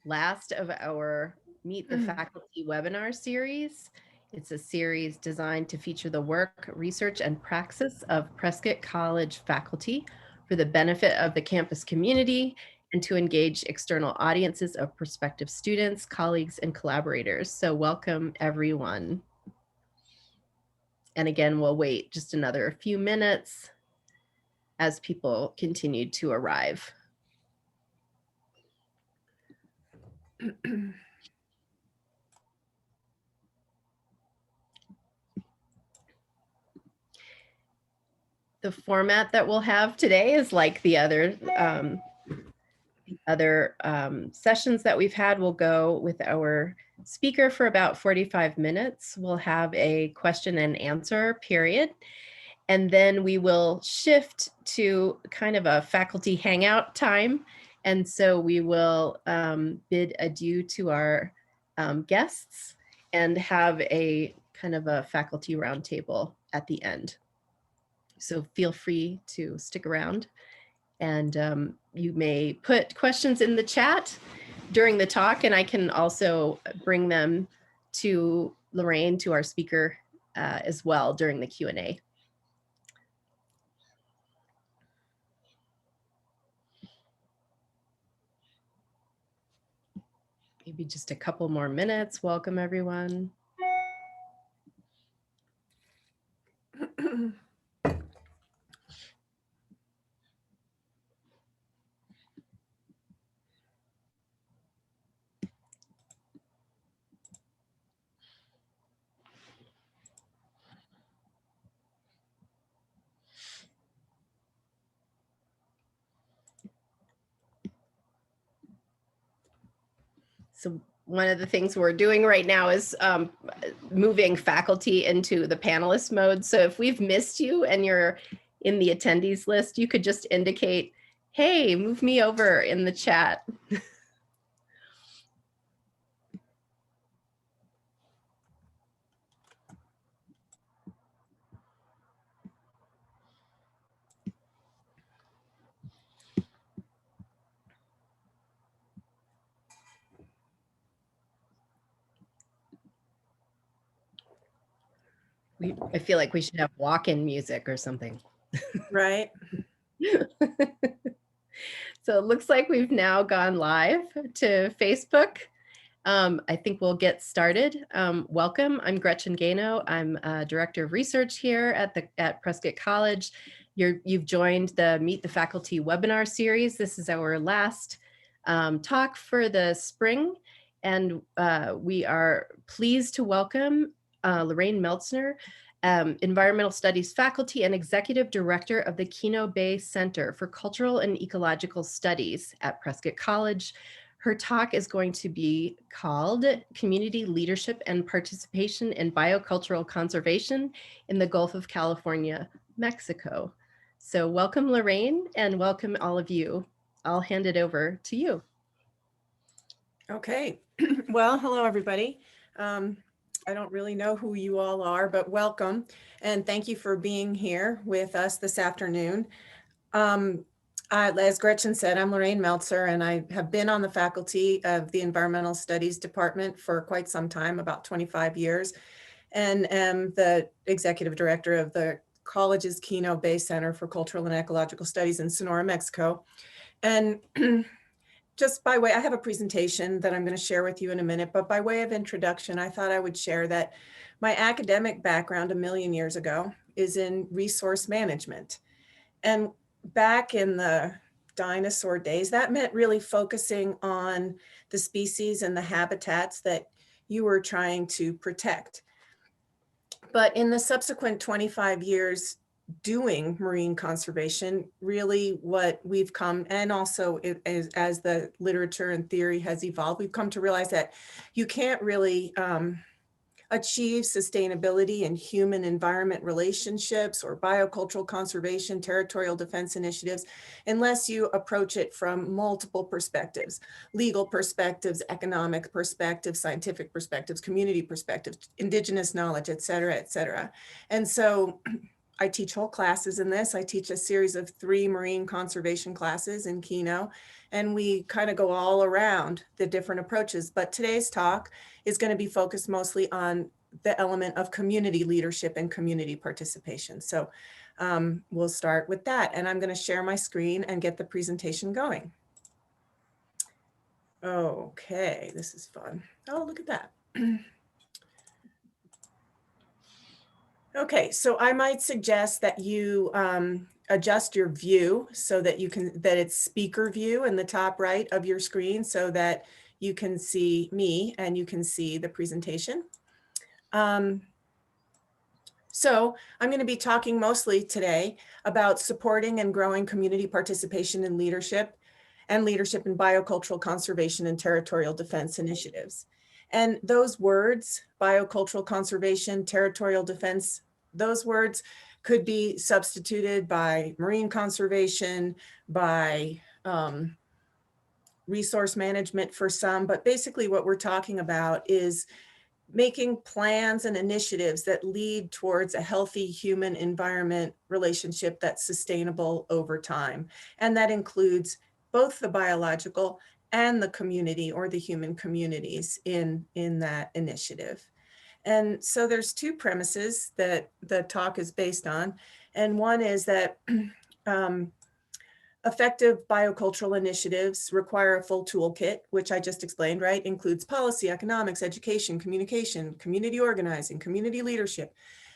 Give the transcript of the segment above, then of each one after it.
last of our Meet the Faculty webinar series. It's a series designed to feature the work, research, and praxis of Prescott College faculty for the benefit of the campus community and to engage external audiences of prospective students, colleagues, and collaborators. So welcome, everyone. And again, we'll wait just another few minutes as people continue to arrive. The format that we'll have today is like the other sessions that we've had. We'll go with our speaker for about 45 minutes. We'll have a question and answer period. And then we will shift to kind of a faculty hangout time. And so we will bid adieu to our guests and have a kind of a faculty roundtable at the end. So feel free to stick around, and you may put questions in the chat during the talk, and I can also bring them to Lorayne, to our speaker, as well during the Q&A. Maybe just a couple more minutes. Welcome, everyone. So one of the things we're doing right now is moving faculty into the panelist mode. So if we've missed you and you're in the attendees list, you could just indicate, hey, move me over in the chat. I feel like we should have walk-in music or something. Right. So it looks like we've now gone live to Facebook. I think we'll get started. Welcome, I'm Gretchen Gano. I'm Director of Research here at Prescott College. You've joined the Meet the Faculty webinar series. This is our last talk for the spring, and we are pleased to welcome Lorayne Meltzer, Environmental Studies faculty and Executive Director of the Kino Bay Center for Cultural and Ecological Studies at Prescott College. Her talk is going to be called Community Leadership and Participation in Biocultural Conservation in the Gulf of California, Mexico. So welcome, Lorayne, and welcome all of you. I'll hand it over to you. Okay. Well, hello, everybody. I don't really know who you all are, but welcome. And thank you for being here with us this afternoon. As Gretchen said, I'm Lorayne Meltzer, and I have been on the faculty of the Environmental Studies Department for quite some time, about 25 years, and am the Executive Director of the college's Kino Bay Center for Cultural and Ecological Studies in Sonora, Mexico. And just by way, I have a presentation that I'm going to share with you in a minute, but by way of introduction, I thought I would share that my academic background a million years ago is in resource management. And back in the dinosaur days, that meant really focusing on the species and the habitats that you were trying to protect. But in the subsequent 25 years, doing marine conservation, really what we've come, and also as the literature and theory has evolved, we've come to realize that you can't really achieve sustainability in human environment relationships or biocultural conservation, territorial defense initiatives, unless you approach it from multiple perspectives: legal perspectives, economic perspectives, scientific perspectives, community perspectives, indigenous knowledge, et cetera, et cetera. And so I teach whole classes in this. I teach a series of 3 marine conservation classes in Kino, and we kind of go all around the different approaches. But today's talk is going to be focused mostly on the element of community leadership and community participation. So we'll start with that, and I'm going to share my screen and get the presentation going. Okay, this is fun. Oh, look at that. Okay, so I might suggest that you adjust your view so that that it's speaker view in the top right of your screen so that you can see me and you can see the presentation. So I'm going to be talking mostly today about supporting and growing community participation in leadership and leadership in biocultural conservation and territorial defense initiatives. And those words, biocultural conservation, territorial defense, those words could be substituted by marine conservation, by resource management for some, but basically what we're talking about is making plans and initiatives that lead towards a healthy human environment relationship that's sustainable over time. And that includes both the biological and the community or the human communities in that initiative. And so there's 2 premises that the talk is based on. And one is that effective biocultural initiatives require a full toolkit, which I just explained, right? Includes policy, economics, education, communication, community organizing, community leadership,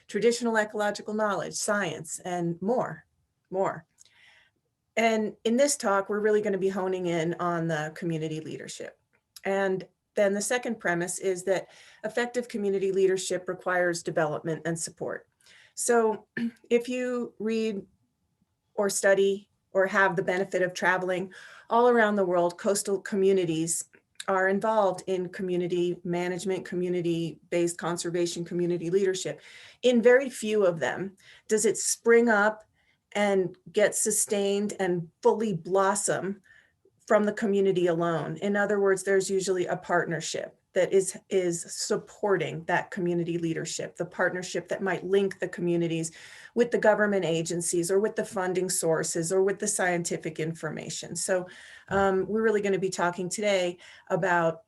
traditional ecological knowledge, science, and more. And in this talk, we're really going to be honing in on the community leadership. And then the second premise is that effective community leadership requires development and support. So if you read or study or have the benefit of traveling all around the world, coastal communities are involved in community management, community-based conservation, community leadership. In very few of them does it spring up and get sustained and fully blossom from the community alone. In other words, there's usually a partnership that is supporting that community leadership, the partnership that might link the communities with the government agencies or with the funding sources or with the scientific information. So we're really going to be talking today about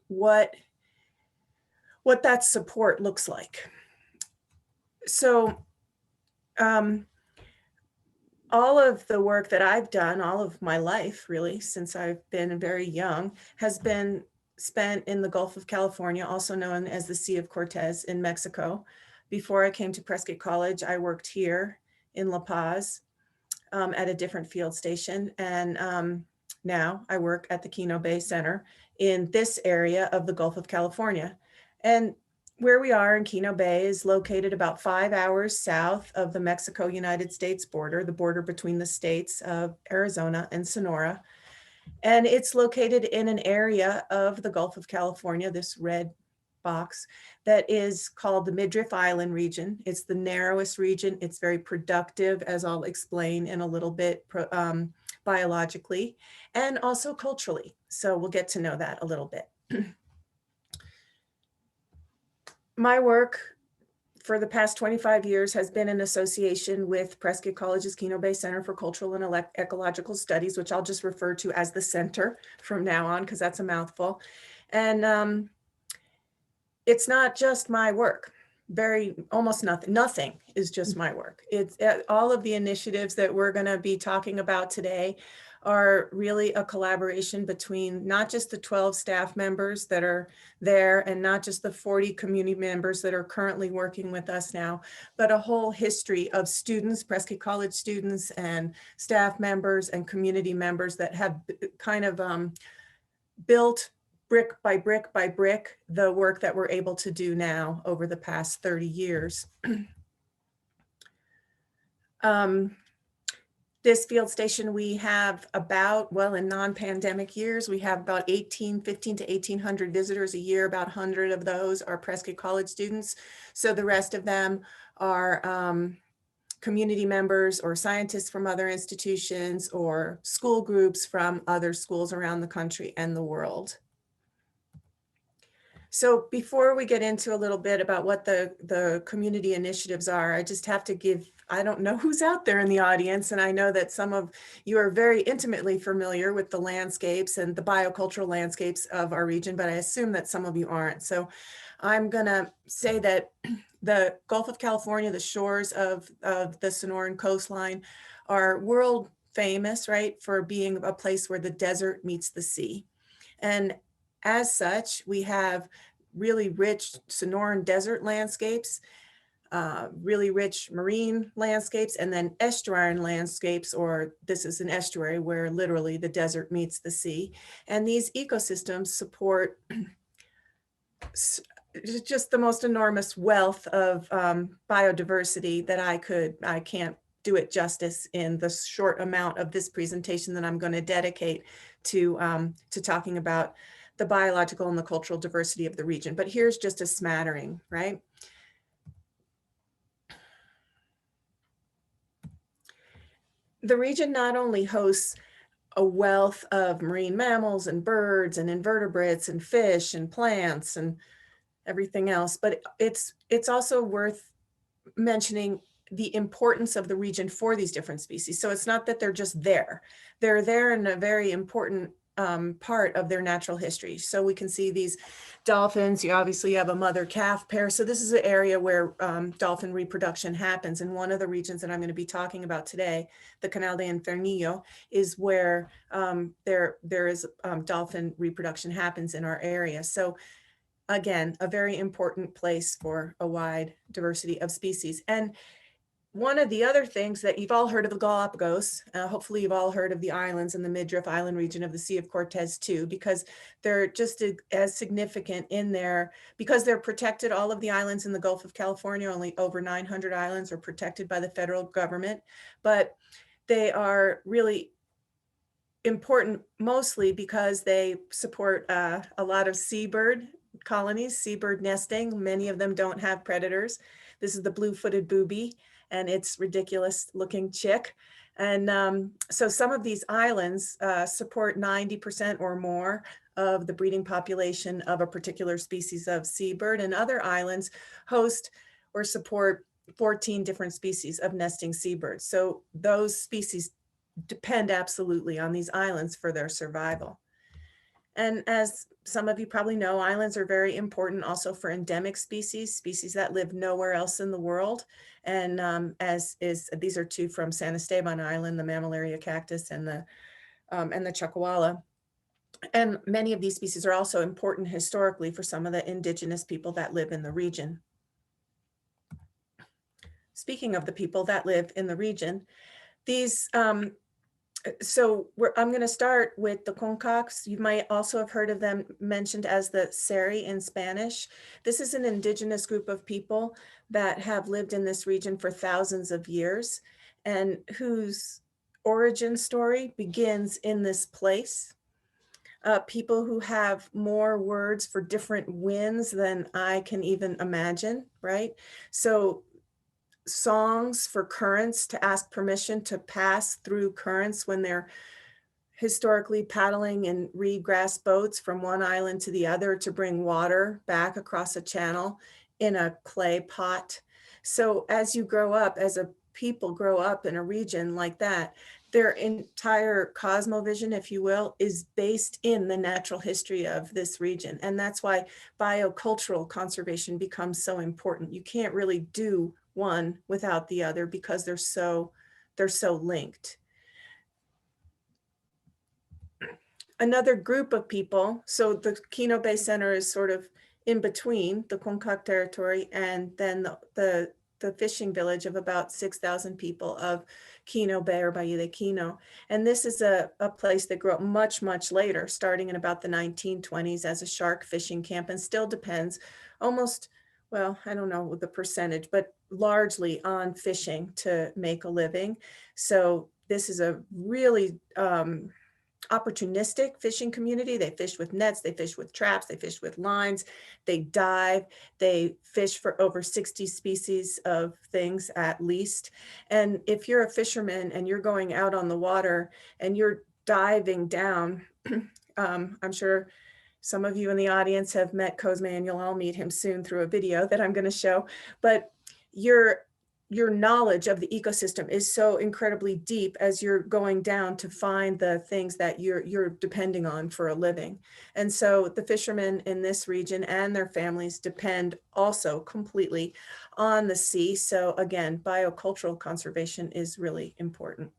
what that support looks like. So all of the work that I've done, all of my life really, since I've been very young, has been spent in the Gulf of California, also known as the Sea of Cortez in Mexico. Before I came to Prescott College, I worked here in La Paz at a different field station. And now I work at the Kino Bay Center in this area of the Gulf of California. And where we are in Kino Bay is located about 5 hours south of the Mexico-United States border, the border between the states of Arizona and Sonora. And it's located in an area of the Gulf of California, this red box, that is called the Midriff Island region. It's the narrowest region. It's very productive, as I'll explain in a little bit, biologically and also culturally. So we'll get to know that a little bit. My work for the past 25 years has been in association with Prescott College's Kino Bay Center for Cultural and Ecological Studies, which I'll just refer to as the center from now on, because that's a mouthful. And it's not just my work. Almost nothing is just my work. It's all of the initiatives that we're going to be talking about today are really a collaboration between not just the 12 staff members that are there and not just the 40 community members that are currently working with us now, but a whole history of students, Prescott College students and staff members and community members that have kind of built brick by brick by brick the work that we're able to do now over the past 30 years. This field station, we have about, well, in non-pandemic years, we have about 15 to 1,800 visitors a year. About 100 of those are Prescott College students. So the rest of them are community members or scientists from other institutions or school groups from other schools around the country and the world. So before we get into a little bit about what the community initiatives are, I just have to give, I don't know who's out there in the audience, and I know that some of you are very intimately familiar with the landscapes and the biocultural landscapes of our region, but I assume that some of you aren't. So I'm gonna say that the Gulf of California, the shores of the Sonoran coastline are world famous, right, for being a place where the desert meets the sea. And as such, we have really rich Sonoran desert landscapes, really rich marine landscapes, and then estuarine landscapes, or this is an estuary where literally the desert meets the sea. And these ecosystems support just the most enormous wealth of biodiversity that I can't do it justice in the short amount of this presentation that I'm going to dedicate to talking about the biological and the cultural diversity of the region. But here's just a smattering, right? The region not only hosts a wealth of marine mammals and birds and invertebrates and fish and plants and everything else, but it's also worth mentioning the importance of the region for these different species. So it's not that they're just there. They're there in a very important part of their natural history. So we can see these dolphins. You obviously have a mother-calf pair. So this is an area where dolphin reproduction happens. And one of the regions that I'm going to be talking about today, the Canal de Infernillo, is where there is dolphin reproduction happens in our area. So again, a very important place for a wide diversity of species. And one of the other things that you've all heard of the Galapagos, hopefully you've all heard of the islands in the Midriff Island region of the Sea of Cortez too, because they're just as significant in there, because they're protected. All of the islands in the Gulf of California, only over 900 islands are protected by the federal government, but they are really important mostly because they support a lot of seabird colonies, seabird nesting. Many of them don't have predators. This is the blue-footed booby, and it's ridiculous looking chick. And so some of these islands support 90% or more of the breeding population of a particular species of seabird, and other islands host or support 14 different species of nesting seabirds. So those species depend absolutely on these islands for their survival. And as some of you probably know, islands are very important also for endemic species, species that live nowhere else in the world. And these are two from San Esteban Island, the Mammillaria cactus and the chuckwalla. And many of these species are also important historically for some of the indigenous people that live in the region. Speaking of the people that live in the region, these I'm going to start with the Concacs. You might also have heard of them mentioned as the Seri in Spanish. This is an indigenous group of people that have lived in this region for thousands of years and whose origin story begins in this place. People who have more words for different winds than I can even imagine, right? So songs for currents, to ask permission to pass through currents when they're historically paddling in reed grass boats from one island to the other to bring water back across a channel in a clay pot. So as you grow up, as a people grow up in a region like that, their entire cosmovision, if you will, is based in the natural history of this region. And that's why biocultural conservation becomes so important. You can't really do one without the other because they're so linked. Another group of people, so the Kino Bay Center is sort of in between the Concac territory and then the fishing village of about 6,000 people of Kino Bay or Bahia de Kino. And this is a place that grew up much, much later, starting in about the 1920s as a shark fishing camp, and still depends almost, well, I don't know the percentage, but largely on fishing to make a living. So this is a really opportunistic fishing community. They fish with nets, they fish with traps, they fish with lines, they dive, they fish for over 60 species of things at least. And if you're a fisherman and you're going out on the water and you're diving down, I'm sure Some of you in the audience have met Cosme, and you'll all meet him soon through a video that I'm going to show. But your knowledge of the ecosystem is so incredibly deep as you're going down to find the things that you're depending on for a living. And so the fishermen in this region and their families depend also completely on the sea. So again, biocultural conservation is really important.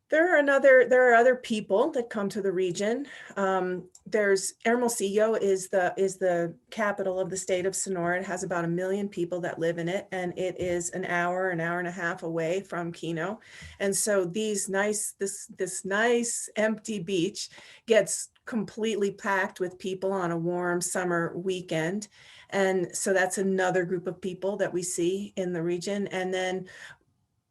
There are other people that come to the region. There's Hermosillo is the capital of the state of Sonora. It has about 1 million people that live in it, and it is an hour and a half away from Kino. And so this nice empty beach gets completely packed with people on a warm summer weekend. And so that's another group of people that we see in the region. And then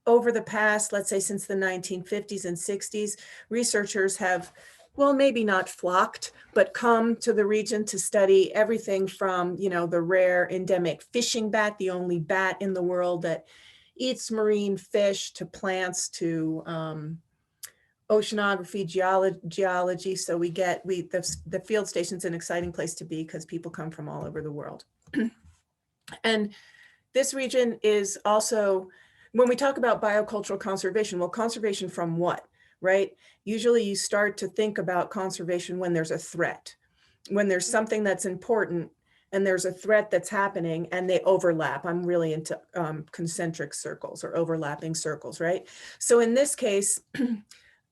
over the past, let's say since the 1950s and 60s, researchers have, well, maybe not flocked, but come to the region to study everything from, the rare endemic fishing bat, the only bat in the world that eats marine fish, to plants, to oceanography, geology. So the field station's an exciting place to be because people come from all over the world. And this region is also, when we talk about biocultural conservation, well, conservation from what, right? Usually you start to think about conservation when there's a threat, when there's something that's important and there's a threat that's happening and they overlap. I'm really into concentric circles or overlapping circles, right? So in this case,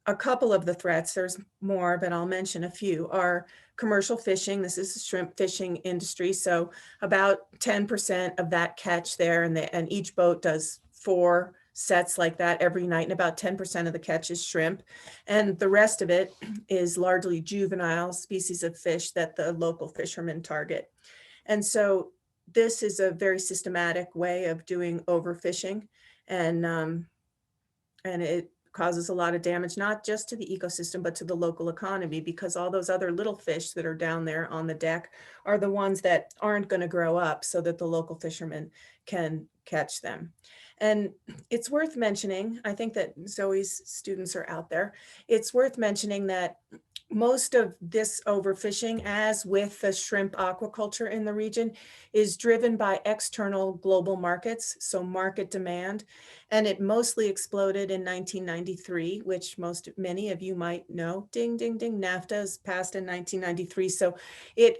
a couple of the threats, there's more, but I'll mention a few, are commercial fishing. This is the shrimp fishing industry. So about 10% of that catch there, and each boat does 4 sets like that every night, and about 10% of the catch is shrimp. And the rest of it is largely juvenile species of fish that the local fishermen target. And so this is a very systematic way of doing overfishing, and it causes a lot of damage, not just to the ecosystem, but to the local economy, because all those other little fish that are down there on the deck are the ones that aren't going to grow up so that the local fishermen can catch them. And it's worth mentioning, I think that Zoe's students are out there, it's worth mentioning that most of this overfishing, as with the shrimp aquaculture in the region, is driven by external global markets, so market demand. And it mostly exploded in 1993, which many of you might know. Ding, ding, ding, NAFTA is passed in 1993. So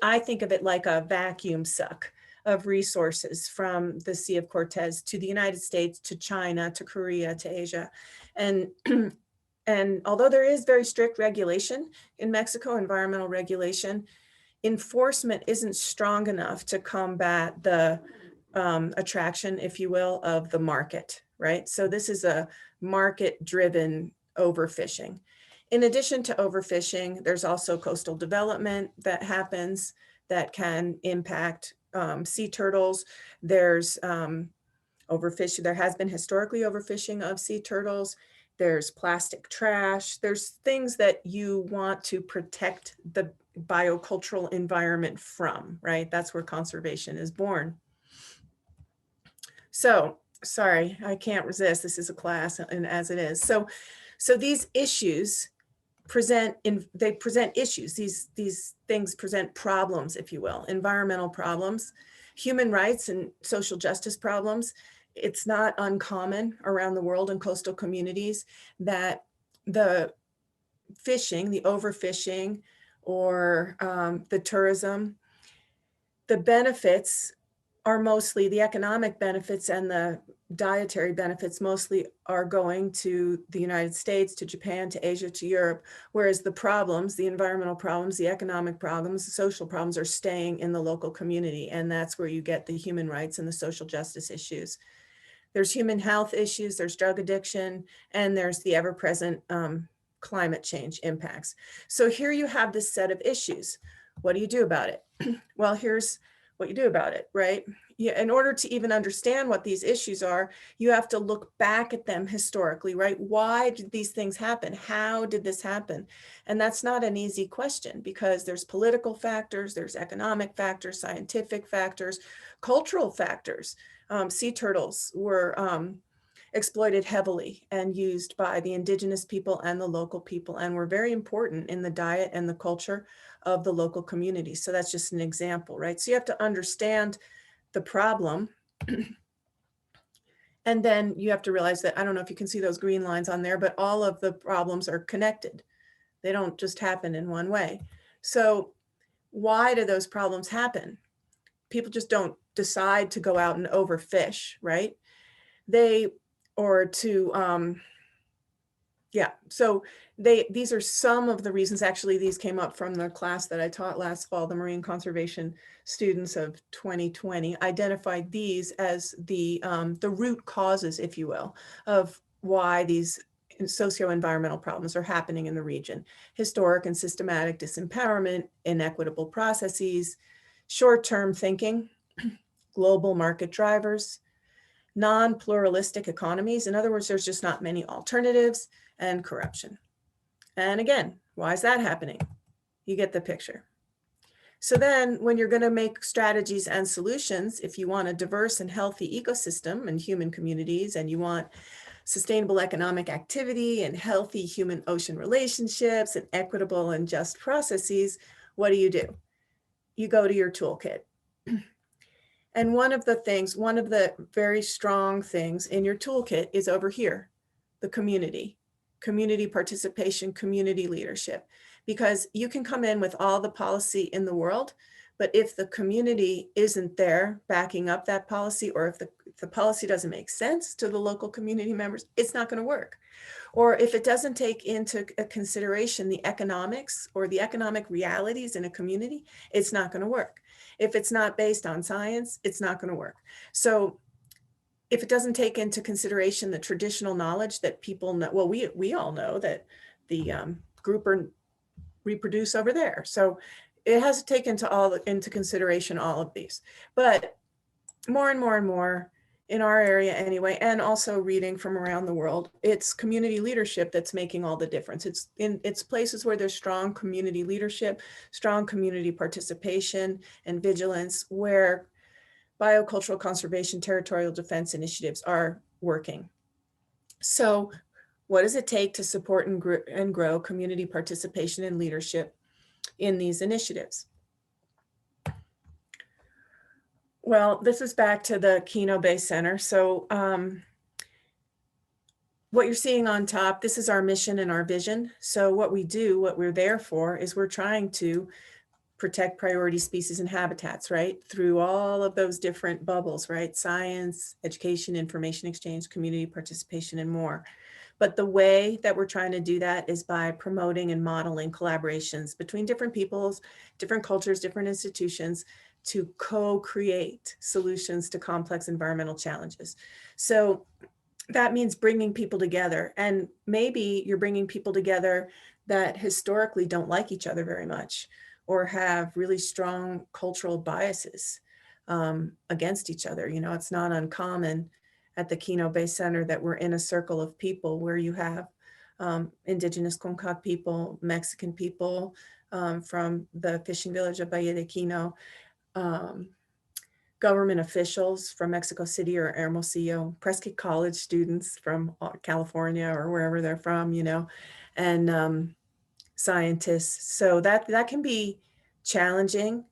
I think of it like a vacuum suck of resources from the Sea of Cortez to the United States, to China, to Korea, to Asia. And although there is very strict regulation in Mexico, environmental regulation, enforcement isn't strong enough to combat the attraction, if you will, of the market, right? So this is a market-driven overfishing. In addition to overfishing, there's also coastal development that happens that can impact sea turtles. There's overfishing. There has been historically overfishing of sea turtles. There's plastic trash. There's things that you want to protect the biocultural environment from, right? That's where conservation is born. So, sorry, I can't resist. This is a class, and as it is. So these issues present issues. These things present problems, if you will, environmental problems, human rights and social justice problems. It's not uncommon around the world in coastal communities that the fishing, the overfishing, or the tourism, the benefits are mostly the economic benefits, and the dietary benefits mostly are going to the United States, to Japan, to Asia, to Europe, whereas the problems, the environmental problems, the economic problems, the social problems are staying in the local community. And that's where you get the human rights and the social justice issues. There's human health issues, there's drug addiction, and there's the ever-present climate change impacts. So here you have this set of issues. What do you do about it? Well, here's what you do about it, right? In order to even understand what these issues are, you have to look back at them historically, right? Why did these things happen? How did this happen? And that's not an easy question, because there's political factors, there's economic factors, scientific factors, cultural factors. Sea turtles were exploited heavily and used by the indigenous people and the local people, and were very important in the diet and the culture of the local community. So that's just an example, right? So you have to understand the problem. And then you have to realize that, I don't know if you can see those green lines on there, but all of the problems are connected. They don't just happen in one way. So why do those problems happen? People just don't decide to go out and overfish, right? So these are some of the reasons. Actually, these came up from the class that I taught last fall. The Marine Conservation students of 2020 identified these as the root causes, if you will, of why these socio-environmental problems are happening in the region. Historic and systematic disempowerment, inequitable processes, short-term thinking, global market drivers, non-pluralistic economies. In other words, there's just not many alternatives, and corruption. And again, why is that happening? You get the picture. So then when you're going to make strategies and solutions, if you want a diverse and healthy ecosystem and human communities, and you want sustainable economic activity and healthy human ocean relationships and equitable and just processes, what do? You go to your toolkit. And one of the very strong things in your toolkit is over here, the community participation, community leadership, because you can come in with all the policy in the world, but if the community isn't there backing up that policy, or if the policy doesn't make sense to the local community members, it's not going to work. Or if it doesn't take into consideration the economics or the economic realities in a community, it's not going to work. If it's not based on science, it's not going to work. So if it doesn't take into consideration the traditional knowledge that people know, well, we all know that the grouper reproduce over there. So it has to take into consideration all of these. But more and more and more in our area anyway, and also reading from around the world, it's community leadership that's making all the difference. It's places where there's strong community leadership, strong community participation and vigilance, where biocultural conservation, territorial defense initiatives are working. So what does it take to support and grow community participation and leadership in these initiatives? Well, this is back to the Kino Bay Center. So what you're seeing on top, this is our mission and our vision. So what we're there for, is we're trying to protect priority species and habitats, right? Through all of those different bubbles, right? Science, education, information exchange, community participation, and more. But the way that we're trying to do that is by promoting and modeling collaborations between different peoples, different cultures, different institutions, to co-create solutions to complex environmental challenges. So that means bringing people together, and maybe you're bringing people together that historically don't like each other very much, or have really strong cultural biases against each other. You know, it's not uncommon at the Kino Bay Center that we're in a circle of people where you have indigenous Comcaac people, Mexican people from the fishing village of Valle de Quino, government officials from Mexico City or Hermosillo, Prescott College students from California or wherever they're from, you know, and scientists. So that can be challenging,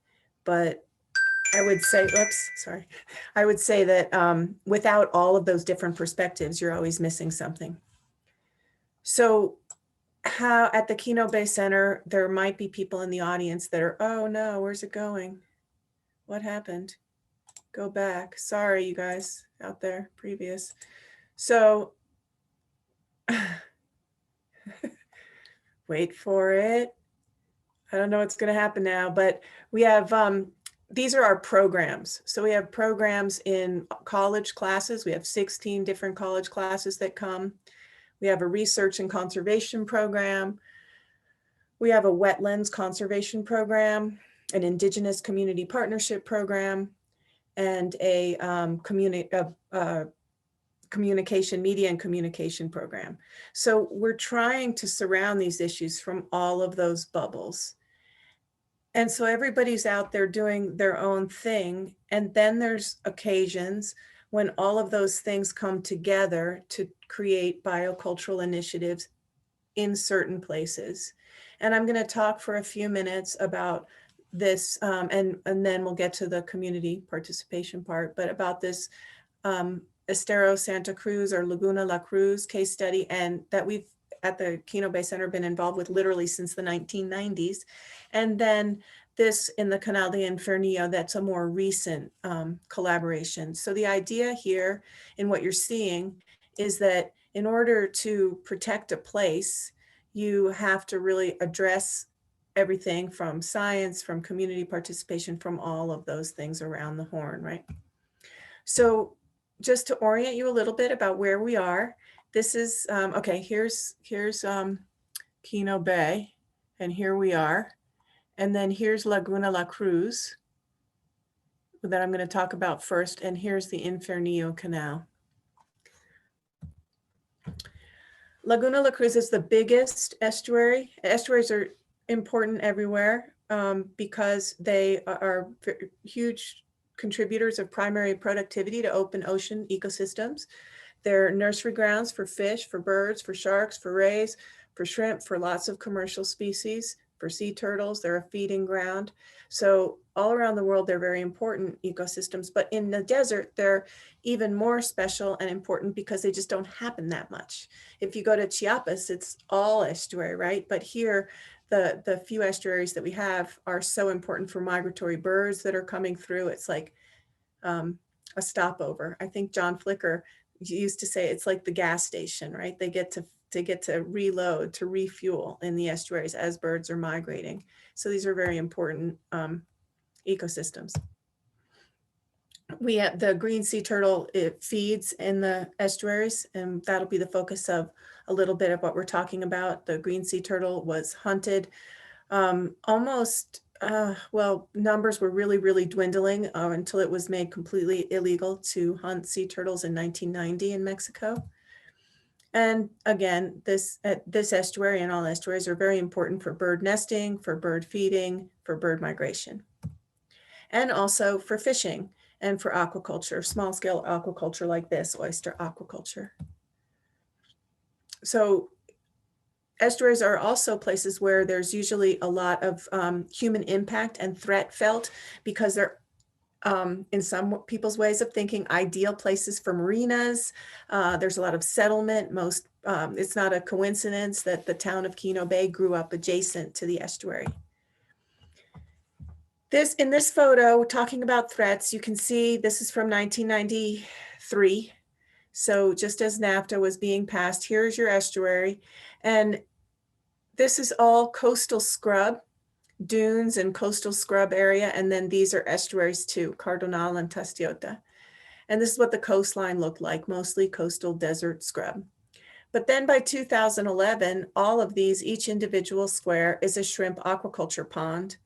but I would say, I would say that without all of those different perspectives, you're always missing something. So how at the Kino Bay Center, there might be people in the audience that are, oh no, where's it going? What happened? Go back. Sorry, you guys out there, previous. So wait for it. I don't know what's going to happen now, but we have, these are our programs. So we have programs in college classes. We have 16 different college classes that come. We have a research and conservation program. We have a wetlands conservation program, an indigenous community partnership program, and a communication, media and communication program. So we're trying to surround these issues from all of those bubbles. And so everybody's out there doing their own thing. And then there's occasions when all of those things come together to create biocultural initiatives in certain places. And I'm going to talk for a few minutes about this, and then we'll get to the community participation part, but about this Estero Santa Cruz or Laguna La Cruz case study, and that we've at the Kino Bay Center been involved with literally since the 1990s. And then this in the Canal de Infernillo, that's a more recent collaboration. So the idea here in what you're seeing is that in order to protect a place, you have to really address everything from science, from community participation, from all of those things around the horn, right? So just to orient you a little bit about where we are, this is, okay, here's Kino Bay, and here we are. And then here's Laguna La Cruz that I'm going to talk about first, and here's the Infernillo Canal. Laguna La Cruz is the biggest estuary. Estuaries are important everywhere because they are huge contributors of primary productivity to open ocean ecosystems. They're nursery grounds for fish, for birds, for sharks, for rays, for shrimp, for lots of commercial species, for sea turtles. They're a feeding ground. So all around the world, they're very important ecosystems, but in the desert, they're even more special and important because they just don't happen that much. If you go to Chiapas, it's all estuary, right? But here, the few estuaries that we have are so important for migratory birds that are coming through. It's like a stopover. I think John Flicker used to say it's like the gas station, right? They get to reload, to refuel in the estuaries as birds are migrating. So these are very important ecosystems. We have the green sea turtle, it feeds in the estuaries, and that'll be the focus of a little bit of what we're talking about. The green sea turtle was hunted almost, well, numbers were really dwindling until it was made completely illegal to hunt sea turtles in 1990 in Mexico. And again, this estuary and all estuaries are very important for bird nesting, for bird feeding, for bird migration, and also for fishing and for aquaculture, small scale aquaculture like this, oyster aquaculture. So estuaries are also places where there's usually a lot of human impact and threat felt because they're in some people's ways of thinking, ideal places for marinas. There's a lot of settlement. It's not a coincidence that the town of Kino Bay grew up adjacent to the estuary. In this photo, talking about threats, you can see this is from 1993. So just as NAFTA was being passed, here's your estuary. And this is all coastal scrub, dunes and coastal scrub area. And then these are estuaries too, Cardonal and Tastiota. And this is what the coastline looked like, mostly coastal desert scrub. But then by 2011, all of these, each individual square is a shrimp aquaculture pond.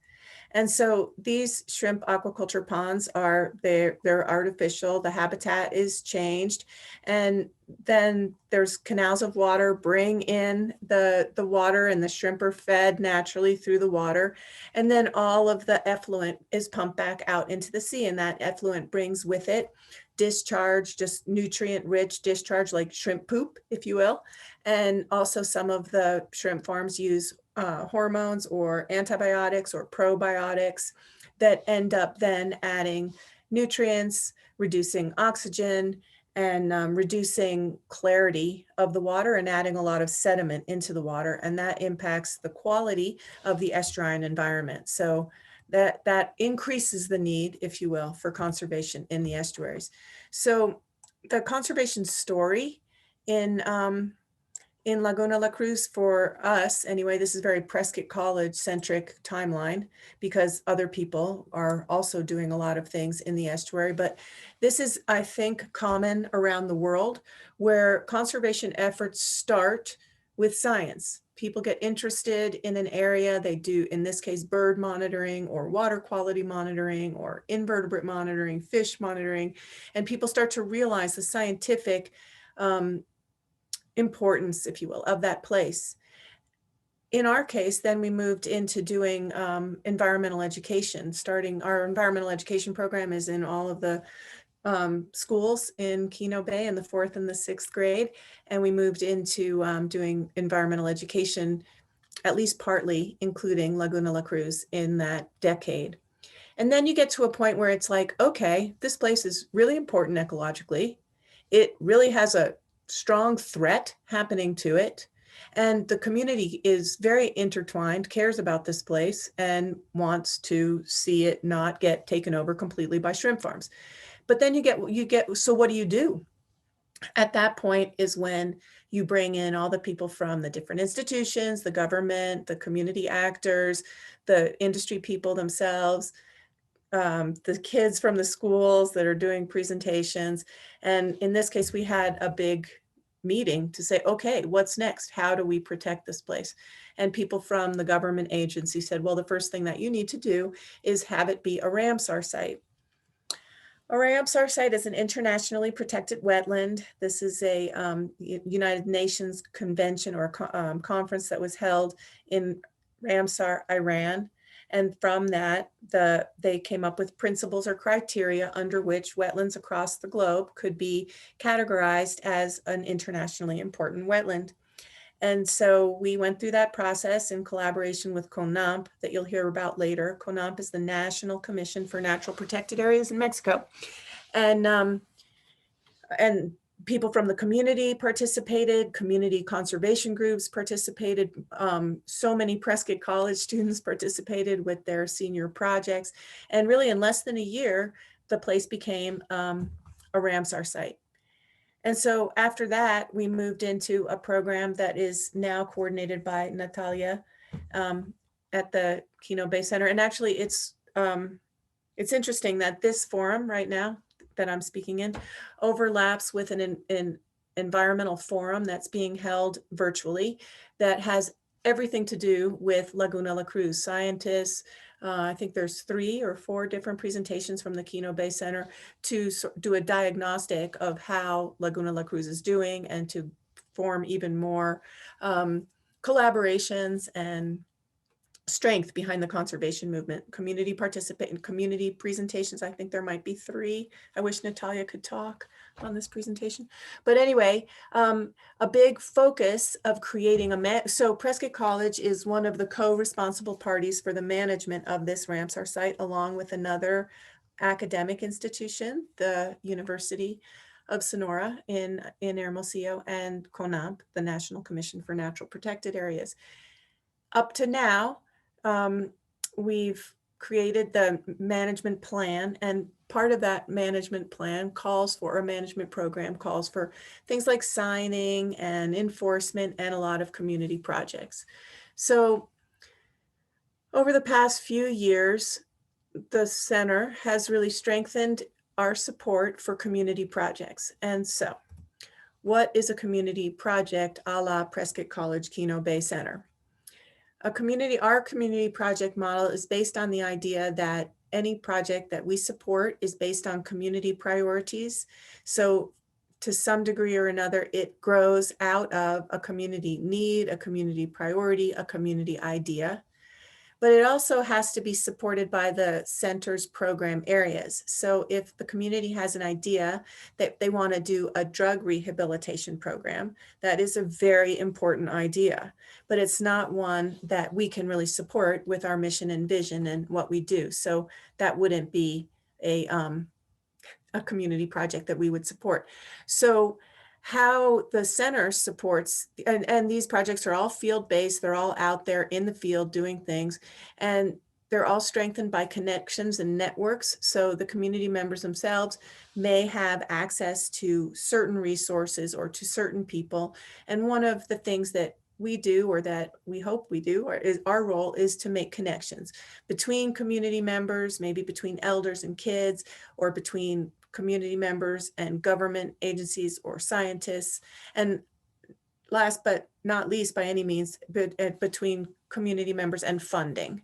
And so these shrimp aquaculture ponds they're artificial, the habitat is changed, and then there's canals of water bring in the water, and the shrimp are fed naturally through the water. And then all of the effluent is pumped back out into the sea, and that effluent brings with it discharge, just nutrient rich discharge like shrimp poop, if you will. And also some of the shrimp farms use hormones or antibiotics or probiotics that end up then adding nutrients, reducing oxygen, and reducing clarity of the water and adding a lot of sediment into the water. And that impacts the quality of the estuarine environment. So that increases the need, if you will, for conservation in the estuaries. So the conservation story in Laguna La Cruz for us, anyway, this is very Prescott College centric timeline because other people are also doing a lot of things in the estuary. But this is, I think, common around the world where conservation efforts start with science. People get interested in an area, they do, in this case, bird monitoring or water quality monitoring or invertebrate monitoring, fish monitoring, and people start to realize the scientific importance, if you will, of that place. In our case, then we moved into doing environmental education. Starting our environmental education program is in all of the schools in Kino Bay in the 4th and the 6th grade. And we moved into doing environmental education, at least partly, including Laguna La Cruz in that decade. And then you get to a point where it's like, okay, this place is really important ecologically. It really has a strong threat happening to it. And the community is very intertwined, cares about this place, and wants to see it not get taken over completely by shrimp farms. But then so what do you do? At that point is when you bring in all the people from the different institutions, the government, the community actors, the industry people themselves, the kids from the schools that are doing presentations. And in this case, we had a big meeting to say, okay, what's next? How do we protect this place? And people from the government agency said, well, the first thing that you need to do is have it be a Ramsar site. A Ramsar site is an internationally protected wetland. This is a United Nations convention or conference that was held in Ramsar, Iran. And from that, they came up with principles or criteria under which wetlands across the globe could be categorized as an internationally important wetland. And so we went through that process in collaboration with CONAMP that you'll hear about later. CONAMP is the National Commission for Natural Protected Areas in Mexico. And people from the community participated, community conservation groups participated. So many Prescott College students participated with their senior projects. And really in less than a year, the place became a Ramsar site. And so after that, we moved into a program that is now coordinated by Natalia at the Kino Bay Center. And actually it's interesting that this forum right now that I'm speaking in overlaps with an environmental forum that's being held virtually that has everything to do with Laguna La Cruz. Scientists, I think there's 3 or 4 different presentations from the Kino Bay Center to do a diagnostic of how Laguna La Cruz is doing and to form even more collaborations and strength behind the conservation movement. Community participate in community presentations. I think there might be 3. I wish Natalia could talk on this presentation. But anyway, a big focus of creating so Prescott College is one of the co-responsible parties for the management of this Ramsar site, along with another academic institution, the University of Sonora in Hermosillo, and CONAMP, the National Commission for Natural Protected Areas. Up to now, we've created the management plan, and part of that management plan calls for, a management program calls for things like signing and enforcement and a lot of community projects. So over the past few years, the center has really strengthened our support for community projects. And so what is a community project a la Prescott College Kino Bay Center? Our community project model is based on the idea that any project that we support is based on community priorities. So to some degree or another, it grows out of a community need, a community priority, a community idea. But it also has to be supported by the center's program areas. So if the community has an idea that they want to do a drug rehabilitation program, that is a very important idea, but it's not one that we can really support with our mission and vision and what we do. So that wouldn't be a community project that we would support. So how the center supports, and these projects are all field-based, they're all out there in the field doing things, and they're all strengthened by connections and networks. So the community members themselves may have access to certain resources or to certain people. And one of the things that we do, or that we hope we do, or is our role, is to make connections between community members, maybe between elders and kids, or between community members and government agencies or scientists, and last but not least by any means, between community members and funding.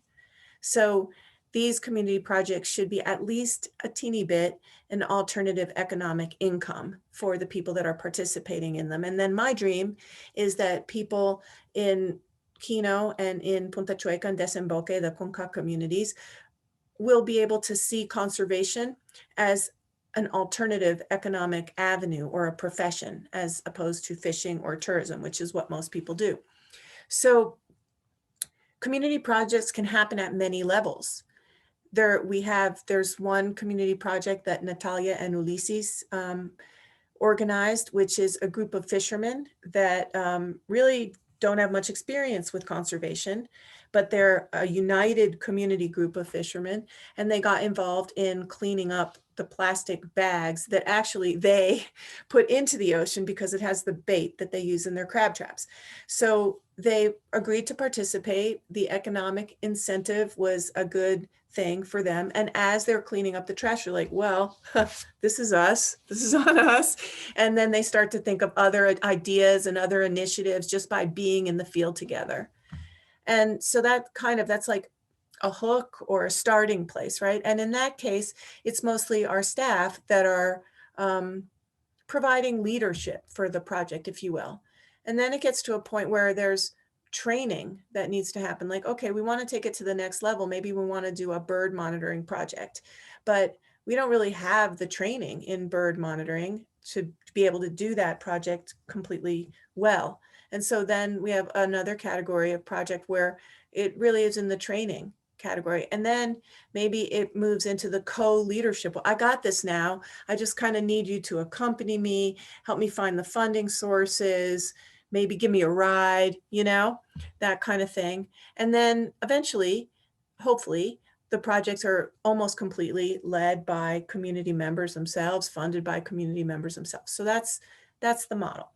So these community projects should be at least a teeny bit an alternative economic income for the people that are participating in them. And then my dream is that people in Kino and in Punta Chueca and Desemboque, the Conca communities, will be able to see conservation as an alternative economic avenue or a profession as opposed to fishing or tourism, which is what most people do. So community projects can happen at many levels. There's one community project that Natalia and Ulysses organized, which is a group of fishermen that really don't have much experience with conservation, but they're a united community group of fishermen, and they got involved in cleaning up the plastic bags that actually they put into the ocean because it has the bait that they use in their crab traps. So they agreed to participate. The economic incentive was a good thing for them. And as they're cleaning up the trash, you're like, well, this is us, this is on us. And then they start to think of other ideas and other initiatives just by being in the field together. And so that's like a hook or a starting place, right? And in that case, it's mostly our staff that are providing leadership for the project, if you will. And then it gets to a point where there's training that needs to happen. Like, okay, we want to take it to the next level. Maybe we want to do a bird monitoring project, but we don't really have the training in bird monitoring to be able to do that project completely well. And so then we have another category of project where it really is in the training category. And then maybe it moves into the co-leadership. Well, I got this now. I just kind of need you to accompany me, help me find the funding sources, maybe give me a ride, that kind of thing. And then eventually, hopefully, the projects are almost completely led by community members themselves, funded by community members themselves. So that's the model.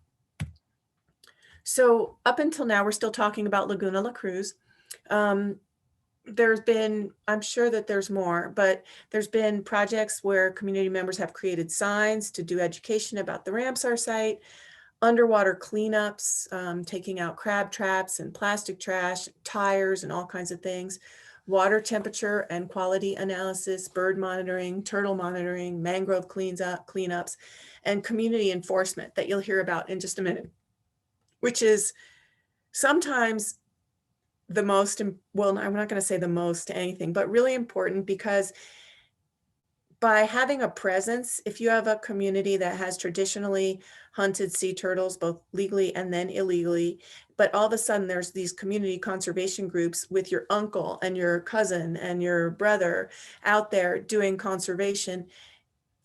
So up until now, we're still talking about Laguna La Cruz. There's been, I'm sure that there's more, but there's been projects where community members have created signs to do education about the Ramsar site, underwater cleanups, taking out crab traps and plastic trash, tires and all kinds of things, water temperature and quality analysis, bird monitoring, turtle monitoring, mangrove cleanups, and community enforcement that you'll hear about in just a minute, which is sometimes the most, well, I'm not going to say the most to anything, but really important, because by having a presence, if you have a community that has traditionally hunted sea turtles, both legally and then illegally, but all of a sudden there's these community conservation groups with your uncle and your cousin and your brother out there doing conservation,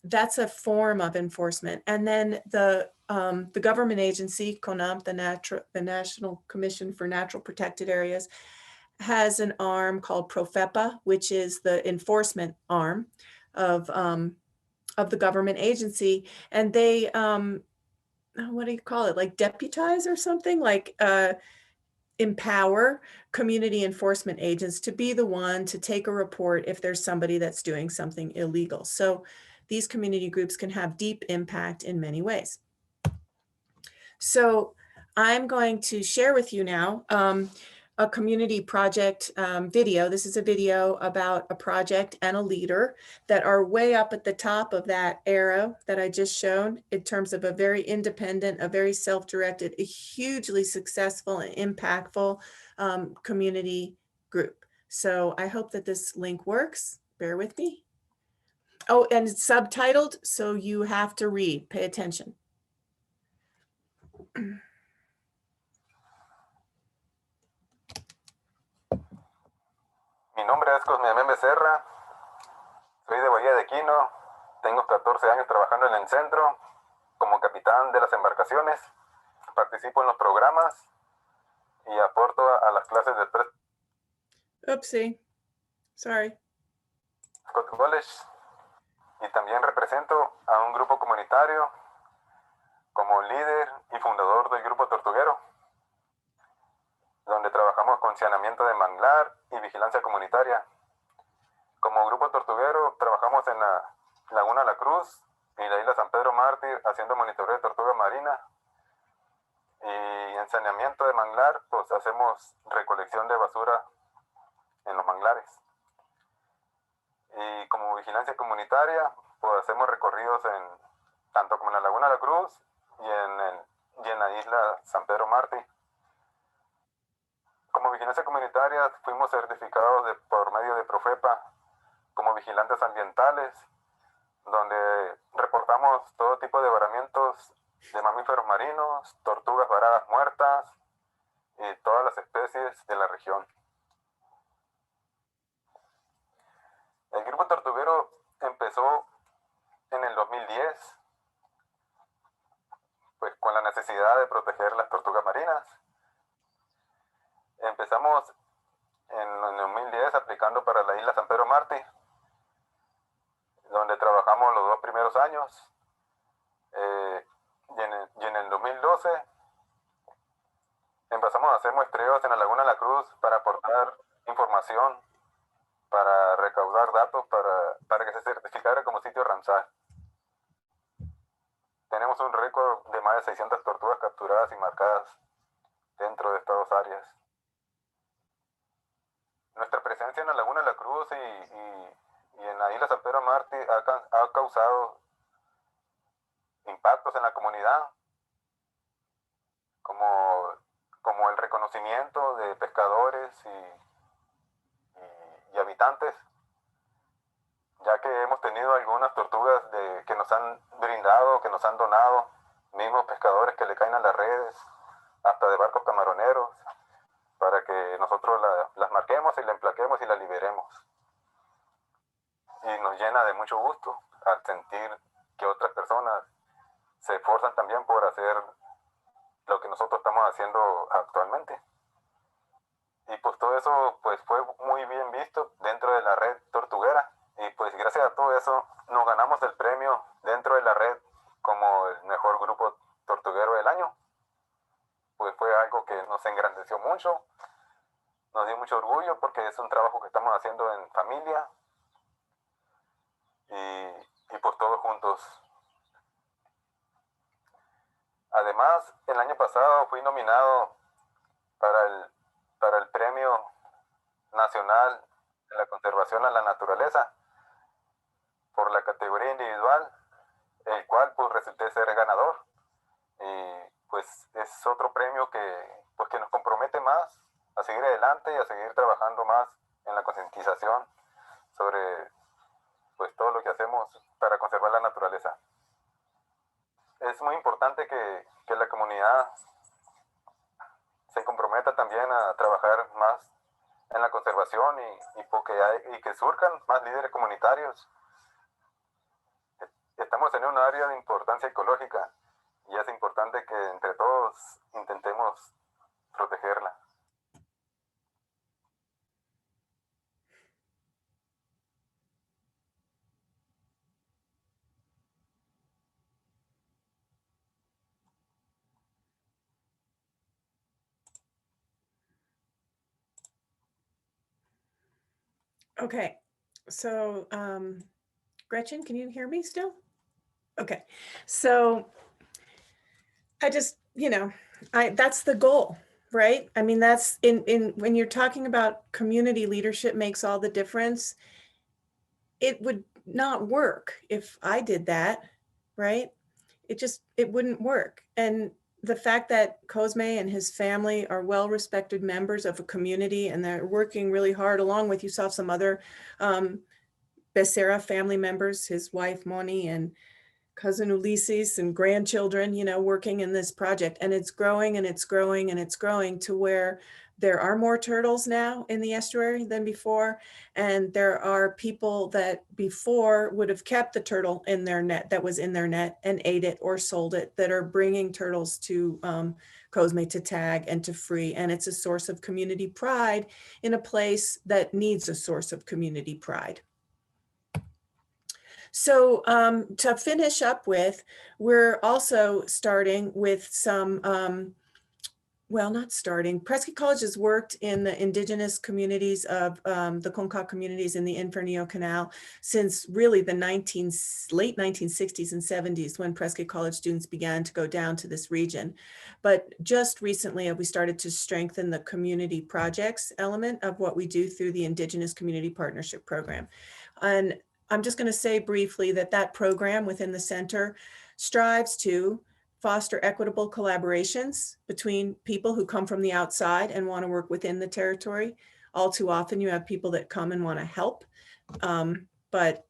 that's a form of enforcement. And then the government agency, CONAMP, the National Commission for Natural Protected Areas, has an arm called PROFEPA, which is the enforcement arm of the government agency. And they, what do you call it? Like deputize or something, like empower community enforcement agents to be the one to take a report if there's somebody that's doing something illegal. So these community groups can have deep impact in many ways. So I'm going to share with you now a community project video. This is a video about a project and a leader that are way up at the top of that arrow that I just shown in terms of a very independent, a very self-directed, a hugely successful and impactful community group. So I hope that this link works. Bear with me. Oh, and it's subtitled, so you have to read. Pay attention. Mi nombre es Cosme Becerra, soy de Bahía de Quino, tengo 14 años trabajando en el centro como capitán de las embarcaciones, participo en los programas y aporto a las clases de Prescott. Oopsie, sorry. College, y también represento a un grupo comunitario como líder y fundador del grupo tortuguero, donde trabajamos con saneamiento de manglar y vigilancia comunitaria. Como grupo tortuguero trabajamos en la Laguna La Cruz y la isla San Pedro Mártir haciendo monitoreo de tortuga marina, y en saneamiento de manglar pues hacemos recolección de basura en los manglares, y como vigilancia comunitaria pues hacemos recorridos tanto como en la Laguna La Cruz y en la isla San Pedro Mártir. Como vigilancia comunitaria fuimos certificados por medio de PROFEPA como vigilantes ambientales donde reportamos todo tipo de varamientos de mamíferos marinos, tortugas varadas muertas y todas las especies de la región. El grupo tortuguero empezó en el 2010, pues con la necesidad de proteger las tortugas marinas. Empezamos en el 2010 aplicando para la isla San Pedro Mártir, donde trabajamos los 2 primeros años. Y en el 2012 empezamos a hacer muestreos en la Laguna de la Cruz para aportar información, para recaudar datos, para que se certificara como sitio Ramsar. Tenemos un récord de más de 600 tortugas capturadas y marcadas dentro de estas 2 áreas. Nuestra presencia en la Laguna de la Cruz y en la isla San Pedro Mártir ha causado impactos en la comunidad, como el reconocimiento de pescadores y habitantes, ya que hemos tenido algunas tortugas que nos han brindado, que nos han donado, mismos pescadores que le caen a las redes, hasta de barcos camaroneros, para que nosotros las marquemos y la emplaquemos y la liberemos. Y nos llena de mucho gusto al sentir que otras personas se esfuerzan también por hacer lo que nosotros estamos haciendo actualmente. Y pues todo eso pues fue muy bien visto dentro de la red tortuguera. Y pues gracias a todo eso nos ganamos el premio dentro de la red como el mejor grupo tortuguero del año. Pues fue algo que nos engrandeció mucho, nos dio mucho orgullo porque es un trabajo que estamos haciendo en familia y pues todos juntos. Además, el año pasado fui nominado para el Premio Nacional de la Conservación a la Naturaleza por la categoría individual, el cual pues resulté ser ganador. Y pues es otro premio que nos compromete más a seguir adelante y a seguir trabajando más en la concientización sobre pues todo lo que hacemos para conservar la naturaleza. Es muy importante que la comunidad se comprometa también a trabajar más en la conservación y que surjan más líderes comunitarios. Estamos en un área de importancia ecológica y es importante que entre todos intentemos protegerla. Okay, so Gretchen, can you hear me still? Okay, so I just, that's the goal, right? I mean, that's when you're talking about community leadership makes all the difference. It would not work if I did that, right? It wouldn't work. And the fact that Cosme and his family are well-respected members of a community and they're working really hard along with, you saw some other Becerra family members, his wife Moni and cousin Ulysses and grandchildren, working in this project, and it's growing and it's growing and it's growing to where there are more turtles now in the estuary than before. And there are people that before would have kept the turtle in their net that was in their net and ate it or sold it, that are bringing turtles to Cosme to tag and to free. And it's a source of community pride in a place that needs a source of community pride. So to finish up with, we're also starting with some, Prescott College has worked in the indigenous communities of the Conca communities in the Inferno Canal since really the late 1960s and 70s, when Prescott College students began to go down to this region. But just recently, we started to strengthen the community projects element of what we do through the Indigenous Community Partnership Program. And I'm just going to say briefly that program within the center strives to foster equitable collaborations between people who come from the outside and want to work within the territory. All too often you have people that come and want to help, but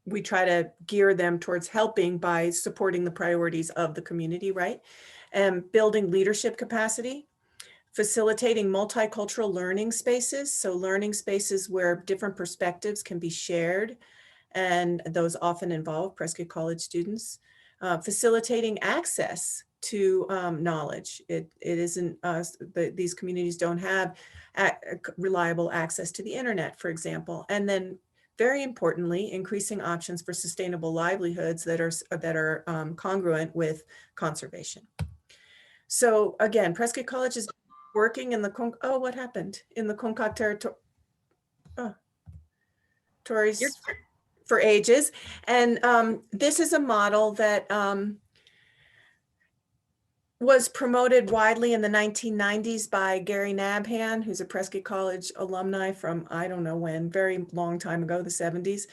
we try to gear them towards helping by supporting the priorities of the community, right? And building leadership capacity, facilitating multicultural learning spaces. So learning spaces where different perspectives can be shared, and those often involve Prescott College students. Facilitating access to knowledge. It isn't, these communities don't have reliable access to the internet, for example. And then very importantly, increasing options for sustainable livelihoods that are congruent with conservation. So again, Prescott College is working in the, what happened? In the Comcaac territories for ages. And this is a model that was promoted widely in the 1990s by Gary Nabhan, who's a Prescott College alumni from, I don't know when, very long time ago, the 70s,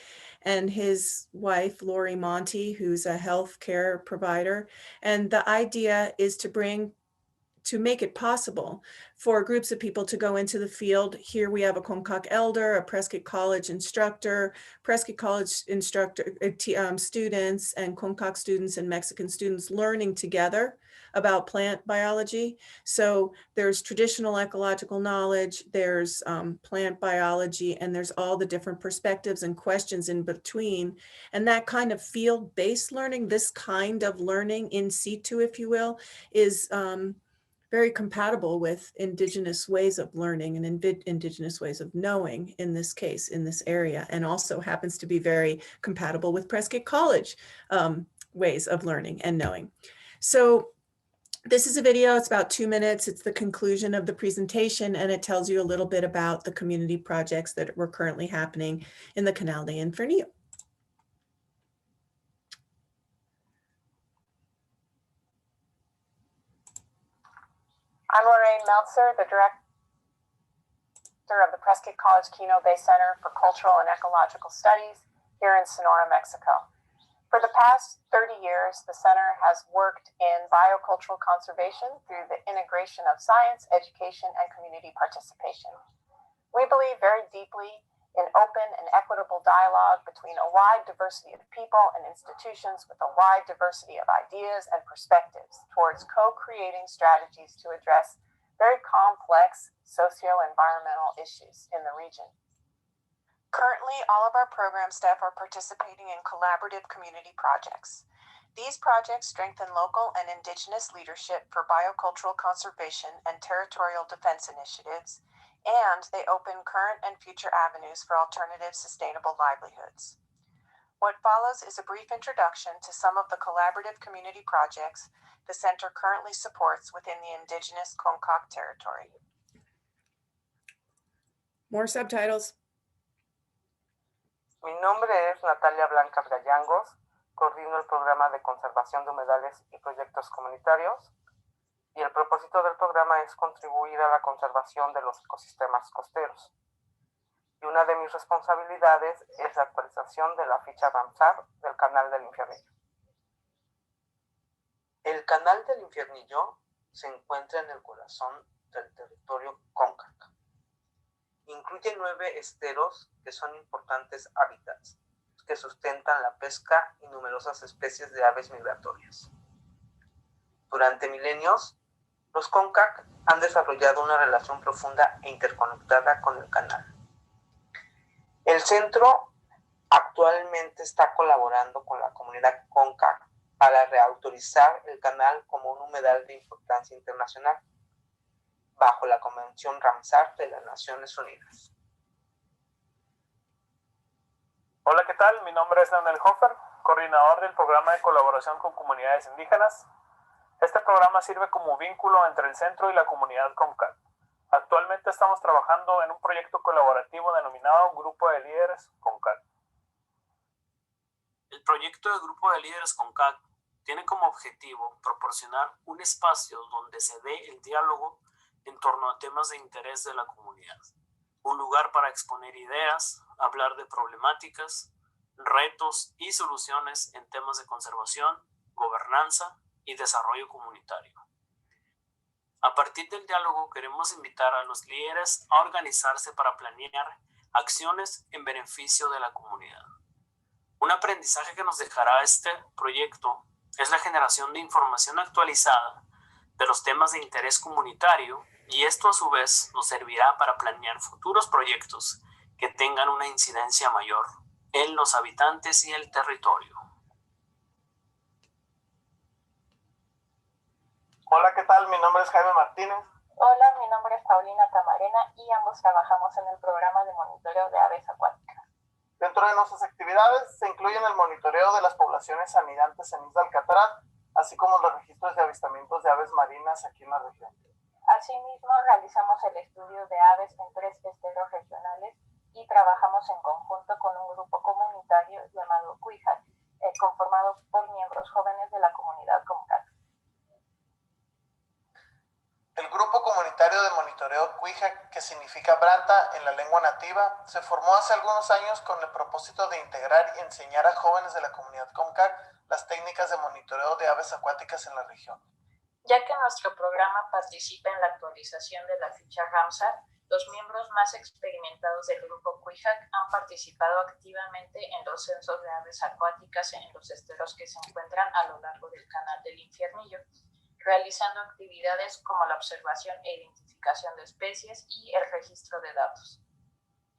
and his wife, Lori Monty, who's a healthcare provider. And the idea is to make it possible for groups of people to go into the field. Here we have a Comcaac elder, a Prescott College instructor, Prescott College instructor, students and Comcaac students and Mexican students learning together about plant biology. So there's traditional ecological knowledge, there's plant biology, and there's all the different perspectives and questions in between. And that kind of field-based learning, this kind of learning in situ, if you will, is very compatible with indigenous ways of learning and indigenous ways of knowing in this case, in this area, and also happens to be very compatible with Prescott College ways of learning and knowing. So this is a video, it's about 2 minutes. It's the conclusion of the presentation, and it tells you a little bit about the community projects that were currently happening in the Canal de Infernillo. I'm Lorayne Meltzer, the director of the Prescott College Kino Bay Center for Cultural and Ecological Studies here in Sonora, Mexico. For the past 30 years, the center has worked in biocultural conservation through the integration of science, education, and community participation. We believe very deeply in open and equitable dialogue between a wide diversity of people and institutions with a wide diversity of ideas and perspectives towards co-creating strategies to address very complex socio-environmental issues in the region. Currently, all of our program staff are participating in collaborative community projects. These projects strengthen local and indigenous leadership for biocultural conservation and territorial defense initiatives, and they open current and future avenues for alternative sustainable livelihoods. What follows is a brief introduction to some of the collaborative community projects the center currently supports within the indigenous Comcaac territory. More subtitles. Mi nombre es Natalia Blanca Brayangos, coordino el programa de conservación de humedales y proyectos comunitarios, y el propósito del programa es contribuir a la conservación de los ecosistemas costeros. Y una de mis responsabilidades es la actualización de la ficha Ramsar del Canal del Infiernillo. El Canal del Infiernillo se encuentra en el corazón del territorio Comcaac. Incluye 9 esteros que son importantes hábitats que sustentan la pesca y numerosas especies de aves migratorias. Durante milenios, los Comcaac han desarrollado una relación profunda e interconectada con el canal. El centro actualmente está colaborando con la comunidad Comcaac para reautorizar el canal como un humedal de importancia internacional bajo la Convención Ramsar de las Naciones Unidas. Hola, ¿qué tal? Mi nombre es Leonel Hofer, coordinador del programa de colaboración con comunidades indígenas. Este programa sirve como vínculo entre el centro y la comunidad Comcaac. Actualmente estamos trabajando en un proyecto colaborativo denominado Grupo de Líderes Comcaac. El proyecto de Grupo de Líderes Comcaac tiene como objetivo proporcionar un espacio donde se dé el diálogo en torno a temas de interés de la comunidad. Un lugar para exponer ideas, hablar de problemáticas, retos y soluciones en temas de conservación, gobernanza y desarrollo comunitario. A partir del diálogo queremos invitar a los líderes a organizarse para planear acciones en beneficio de la comunidad. Un aprendizaje que nos dejará este proyecto es la generación de información actualizada de los temas de interés comunitario, y esto a su vez nos servirá para planear futuros proyectos que tengan una incidencia mayor en los habitantes y el territorio. Hola, ¿qué tal? Mi nombre es Jaime Martínez. Hola, mi nombre es Paulina Camarena y ambos trabajamos en el programa de monitoreo de aves acuáticas. Dentro de nuestras actividades se incluyen el monitoreo de las poblaciones anidantes en Isla Alcatraz, así como los registros de avistamientos de aves marinas aquí en la región. Asimismo, realizamos el estudio de aves en 3 esteros regionales y trabajamos en conjunto con un grupo comunitario llamado Cuijac, conformado por miembros jóvenes de la comunidad Comcat. El grupo comunitario de monitoreo Cuijac, que significa Branta en la lengua nativa, se formó hace algunos años con el propósito de integrar y enseñar a jóvenes de la comunidad Comcat las técnicas de monitoreo de aves acuáticas en la región. Ya que nuestro programa participa en la actualización de la ficha Ramsar, los miembros más experimentados del grupo Cuijac han participado activamente en los censos de aves acuáticas en los esteros que se encuentran a lo largo del canal del Infiernillo, realizando actividades como la observación e identificación de especies y el registro de datos.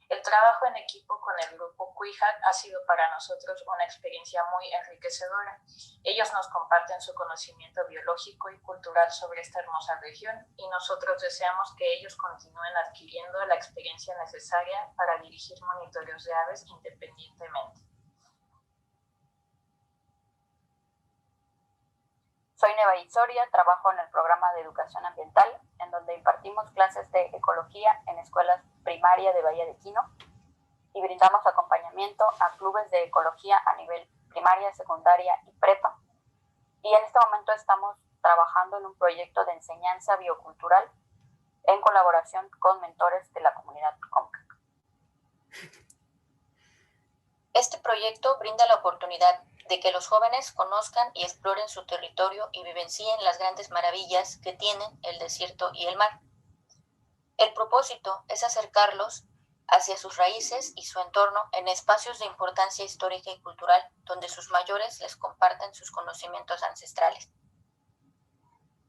El trabajo en equipo con el grupo Cuijac ha sido para nosotros una experiencia muy enriquecedora. Ellos nos comparten su conocimiento biológico y cultural sobre esta hermosa región y nosotros deseamos que ellos continúen adquiriendo la experiencia necesaria para dirigir monitoreos de aves independientemente. Soy Neva Soria, trabajo en el programa de educación ambiental, en donde impartimos clases de ecología en escuelas primaria de Bahía de Kino y brindamos acompañamiento a clubes de ecología a nivel primaria, secundaria y prepa. Y en este momento estamos trabajando en un proyecto de enseñanza biocultural en colaboración con mentores de la comunidad COMCAC. Este proyecto brinda la oportunidad de que los jóvenes conozcan y exploren su territorio y vivencien las grandes maravillas que tienen el desierto y el mar. El propósito es acercarlos hacia sus raíces y su entorno en espacios de importancia histórica y cultural donde sus mayores les comparten sus conocimientos ancestrales.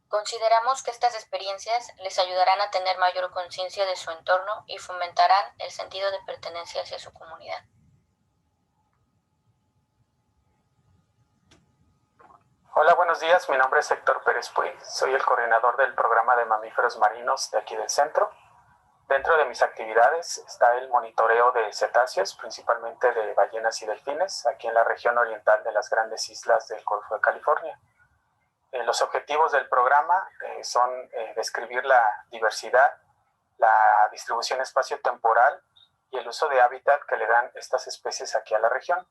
Consideramos que estas experiencias les ayudarán a tener mayor conciencia de su entorno y fomentarán el sentido de pertenencia hacia su comunidad. Hola, buenos días. Mi nombre es Héctor Pérez Puig. Soy el coordinador del programa de mamíferos marinos de aquí del centro. Dentro de mis actividades está el monitoreo de cetáceos, principalmente de ballenas y delfines, aquí en la región oriental de las grandes islas del Golfo de California. Los objetivos del programa son describir la diversidad, la distribución espacio-temporal y el uso de hábitat que le dan estas especies aquí a la región.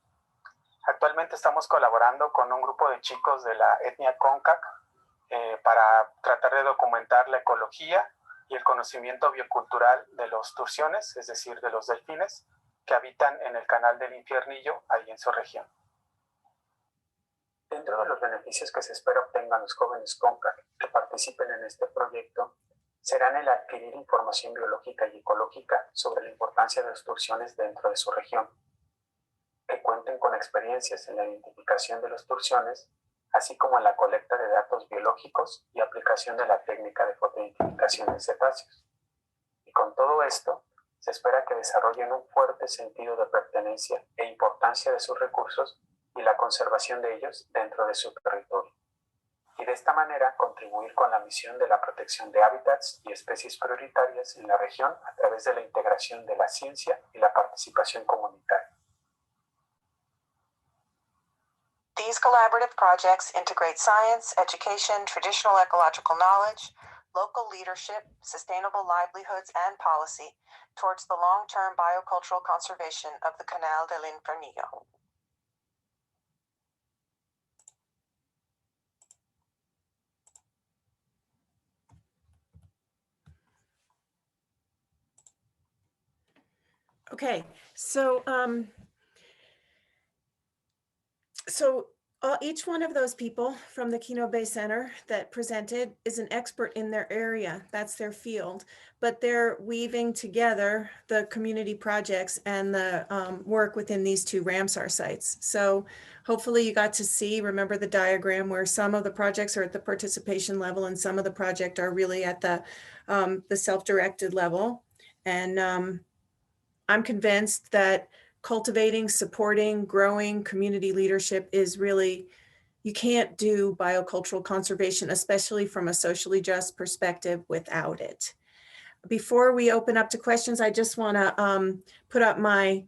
Actualmente estamos colaborando con un grupo de chicos de la etnia Comcac para tratar de documentar la ecología y el conocimiento biocultural de los turciones, es decir, de los delfines, que habitan en el canal del Infiernillo, ahí en su región. Dentro de los beneficios que se espera obtengan los jóvenes Comcac que participen en este proyecto, serán el adquirir información biológica y ecológica sobre la importancia de los turciones dentro de su región, que cuenten con experiencias en la identificación de los turciones, así como en la colecta de datos biológicos y aplicación de la técnica de fotoidentificación en cetáceos. Y con todo esto, se espera que desarrollen un fuerte sentido de pertenencia e importancia de sus recursos y la conservación de ellos dentro de su territorio. Y de esta manera contribuir con la misión de la protección de hábitats y especies prioritarias en la región a través de la integración de la ciencia y la participación comunitaria. These collaborative projects integrate science, education, traditional ecological knowledge, local leadership, sustainable livelihoods, and policy towards the long-term biocultural conservation of the Canal del Infiernillo. Okay, so Each one of those people from the Kino Bay Center that presented is an expert in their area. That's their field, but they're weaving together the community projects and the work within these two Ramsar sites. So hopefully you got to see, remember the diagram where some of the projects are at the participation level and some of the project are really at the self-directed level. And I'm convinced that cultivating, supporting, growing community leadership is really, you can't do biocultural conservation, especially from a socially just perspective, without it. Before we open up to questions, I just want to put up my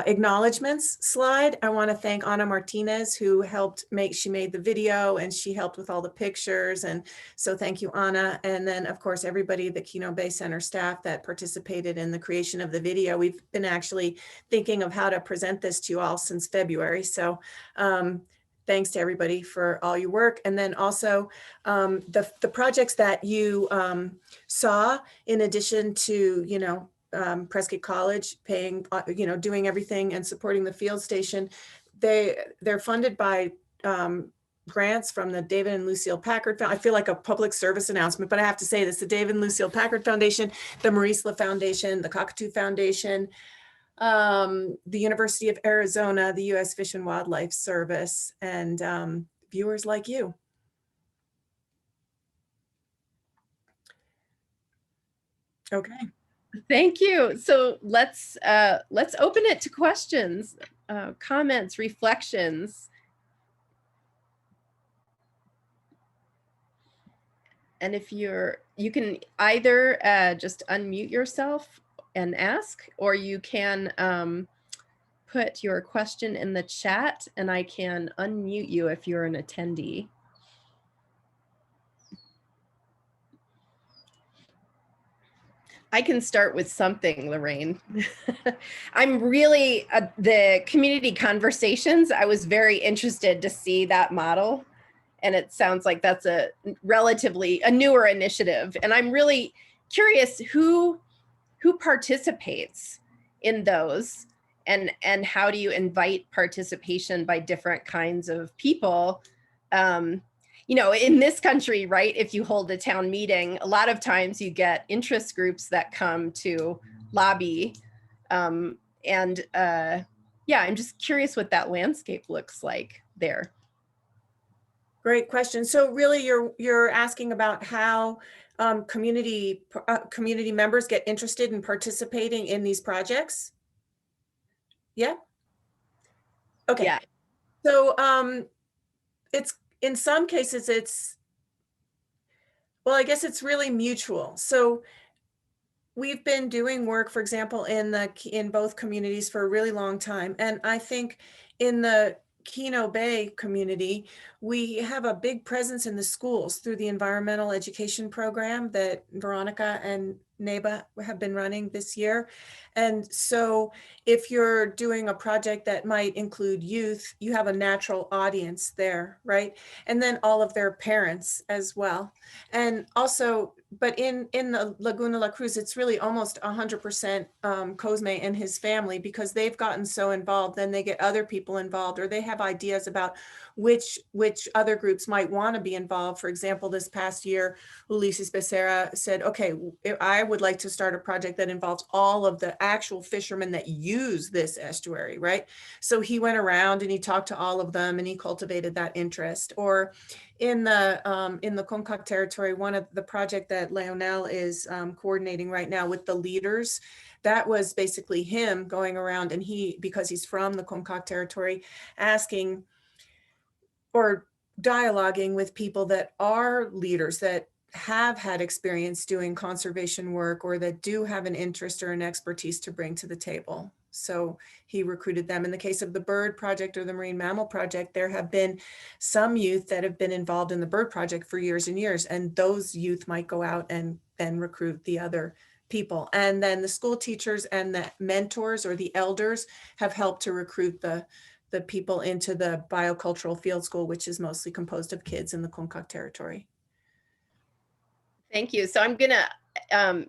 acknowledgments slide. I want to thank Ana Martinez, who helped she made the video and she helped with all the pictures. And so thank you, Ana. And then of course, everybody, the Kino Bay Center staff that participated in the creation of the video. We've been actually thinking of how to present this to you all since February. So thanks to everybody for all your work. And then also the projects that you saw, in addition to, Prescott College paying, doing everything and supporting the field station, they're funded by grants from the David and Lucille Packard Foundation. I feel like a public service announcement, but I have to say this: the David and Lucille Packard Foundation, the Marisla Foundation, the Cockatoo Foundation, the University of Arizona, the U.S. Fish and Wildlife Service, and viewers like you. Okay. Thank you. So let's open it to questions, comments, reflections. And if you can either just unmute yourself and ask, or you can put your question in the chat and I can unmute you if you're an attendee. I can start with something, Lorayne. I'm really, the community conversations, I was very interested to see that model. And it sounds like that's a newer initiative. And I'm really curious who participates in those, and how do you invite participation by different kinds of people? In this country, right, if you hold a town meeting, a lot of times you get interest groups that come to lobby. Yeah, I'm just curious what that landscape looks like there. Great question. So really you're asking about how community members get interested in participating in these projects? Yeah. Okay. Yeah. So it's, in some cases well, I guess it's really mutual. So we've been doing work, for example, in both communities for a really long time. And I think in the Kino Bay community, we have a big presence in the schools through the environmental education program that Veronica and NEBA have been running this year. And so if you're doing a project that might include youth, you have a natural audience there, right? And then all of their parents as well. And also, but in the Laguna La Cruz, it's really almost 100% Cosme and his family, because they've gotten so involved. Then they get other people involved, or they have ideas about which other groups might want to be involved. For example, this past year, Ulises Becerra said, okay, I would like to start a project that involves all of the actual fishermen that use this estuary, right? So he went around and he talked to all of them and he cultivated that interest. Or in the Concac territory, one of the project that Leonel is coordinating right now with the leaders, that was basically him going around, and because he's from the Concac territory, asking or dialoguing with people that are leaders that have had experience doing conservation work, or that do have an interest or an expertise to bring to the table. So he recruited them. In the case of the bird project or the marine mammal project, there have been some youth that have been involved in the bird project for years and years, and those youth might go out and recruit the other people. And then the school teachers and the mentors or the elders have helped to recruit the people into the biocultural field school, which is mostly composed of kids in the Concac territory. Thank you. So I'm gonna,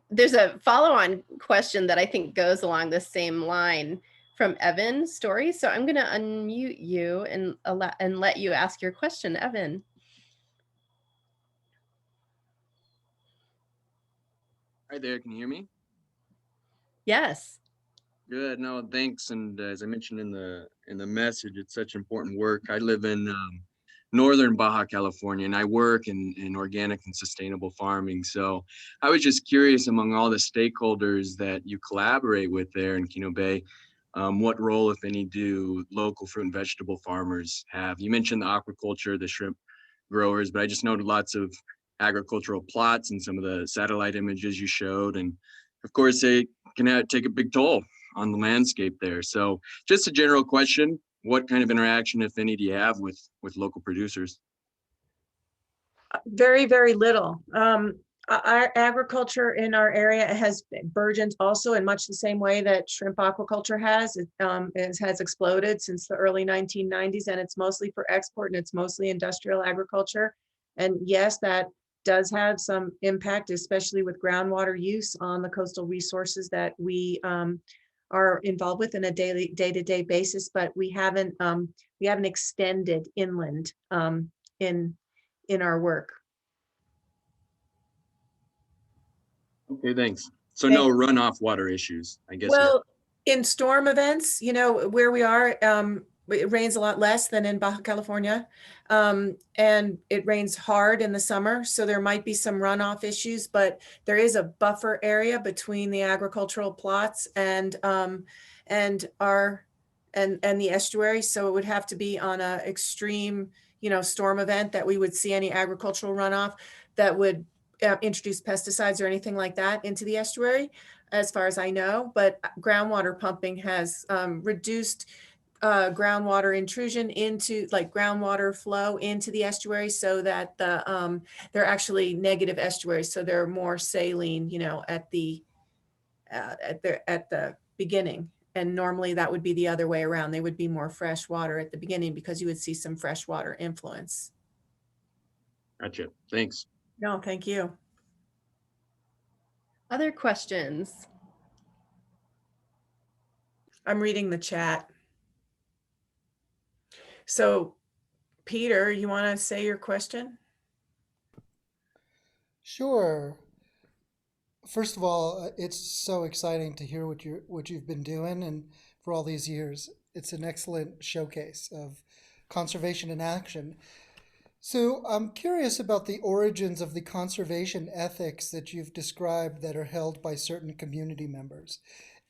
there's a follow-on question that I think goes along the same line, from Evan's story. So I'm going to unmute you and let you ask your question, Evan. Hi there, can you hear me? Yes. Good. No, thanks. And as I mentioned in the message, it's such important work. I live in northern Baja California, and I work in organic and sustainable farming. So I was just curious, among all the stakeholders that you collaborate with there in Kino Bay, what role, if any, do local fruit and vegetable farmers have? You mentioned the aquaculture, the shrimp growers, but I just noted lots of agricultural plots and some of the satellite images you showed. And of course, they can take a big toll on the landscape there. So just a general question, what kind of interaction, if any, do you have with local producers? Very, very little. Our agriculture in our area has burgeoned also in much the same way that shrimp aquaculture has. It has exploded since the early 1990s, and it's mostly for export, and it's mostly industrial agriculture. And yes, that does have some impact, especially with groundwater use on the coastal resources that we are involved with in a day-to-day basis. But we haven't extended inland in our work. Okay, thanks. So no runoff water issues, I guess. Well, in storm events, you know, where we are, it rains a lot less than in Baja California, and it rains hard in the summer, so there might be some runoff issues, but there is a buffer area between the agricultural plots and the estuary, so it would have to be on a extreme, you know, storm event that we would see any agricultural runoff that would introduce pesticides or anything like that into the estuary, as far as I know. But groundwater pumping has reduced groundwater intrusion into, like, groundwater flow into the estuary, so that they're actually negative estuaries, so they're more saline, you know, at the beginning. And normally that would be the other way around. They would be more fresh water at the beginning because you would see some freshwater influence. Gotcha. Thanks. No, thank you. Other questions? I'm reading the chat. So, Peter, you want to say your question? Sure. First of all, it's so exciting to hear what you've been doing, and for all these years, it's an excellent showcase of conservation in action. So I'm curious about the origins of the conservation ethics that you've described that are held by certain community members.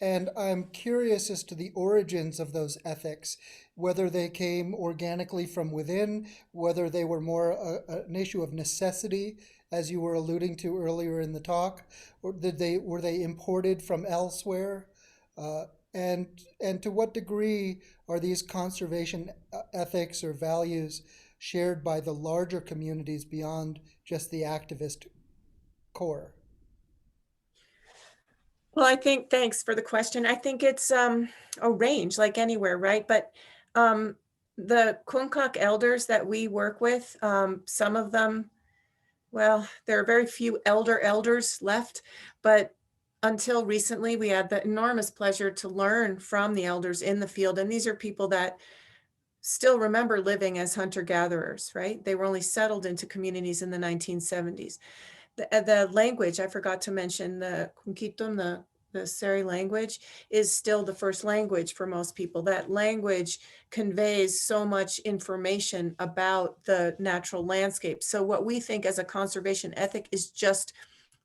And I'm curious as to the origins of those ethics, whether they came organically from within, whether they were more an issue of necessity, as you were alluding to earlier in the talk, or were they imported from elsewhere? And to what degree are these conservation ethics or values shared by the larger communities beyond just the activist core? Well, I think, thanks for the question. I think it's a range, like anywhere, right? But the Kunkak elders that we work with, some of them, well, there are very few elders left, but until recently, we had the enormous pleasure to learn from the elders in the field. And these are people that still remember living as hunter-gatherers, right? They were only settled into communities in the 1970s. The language, I forgot to mention, the Kunkitum, the Seri language, is still the first language for most people. That language conveys so much information about the natural landscape. So what we think as a conservation ethic is just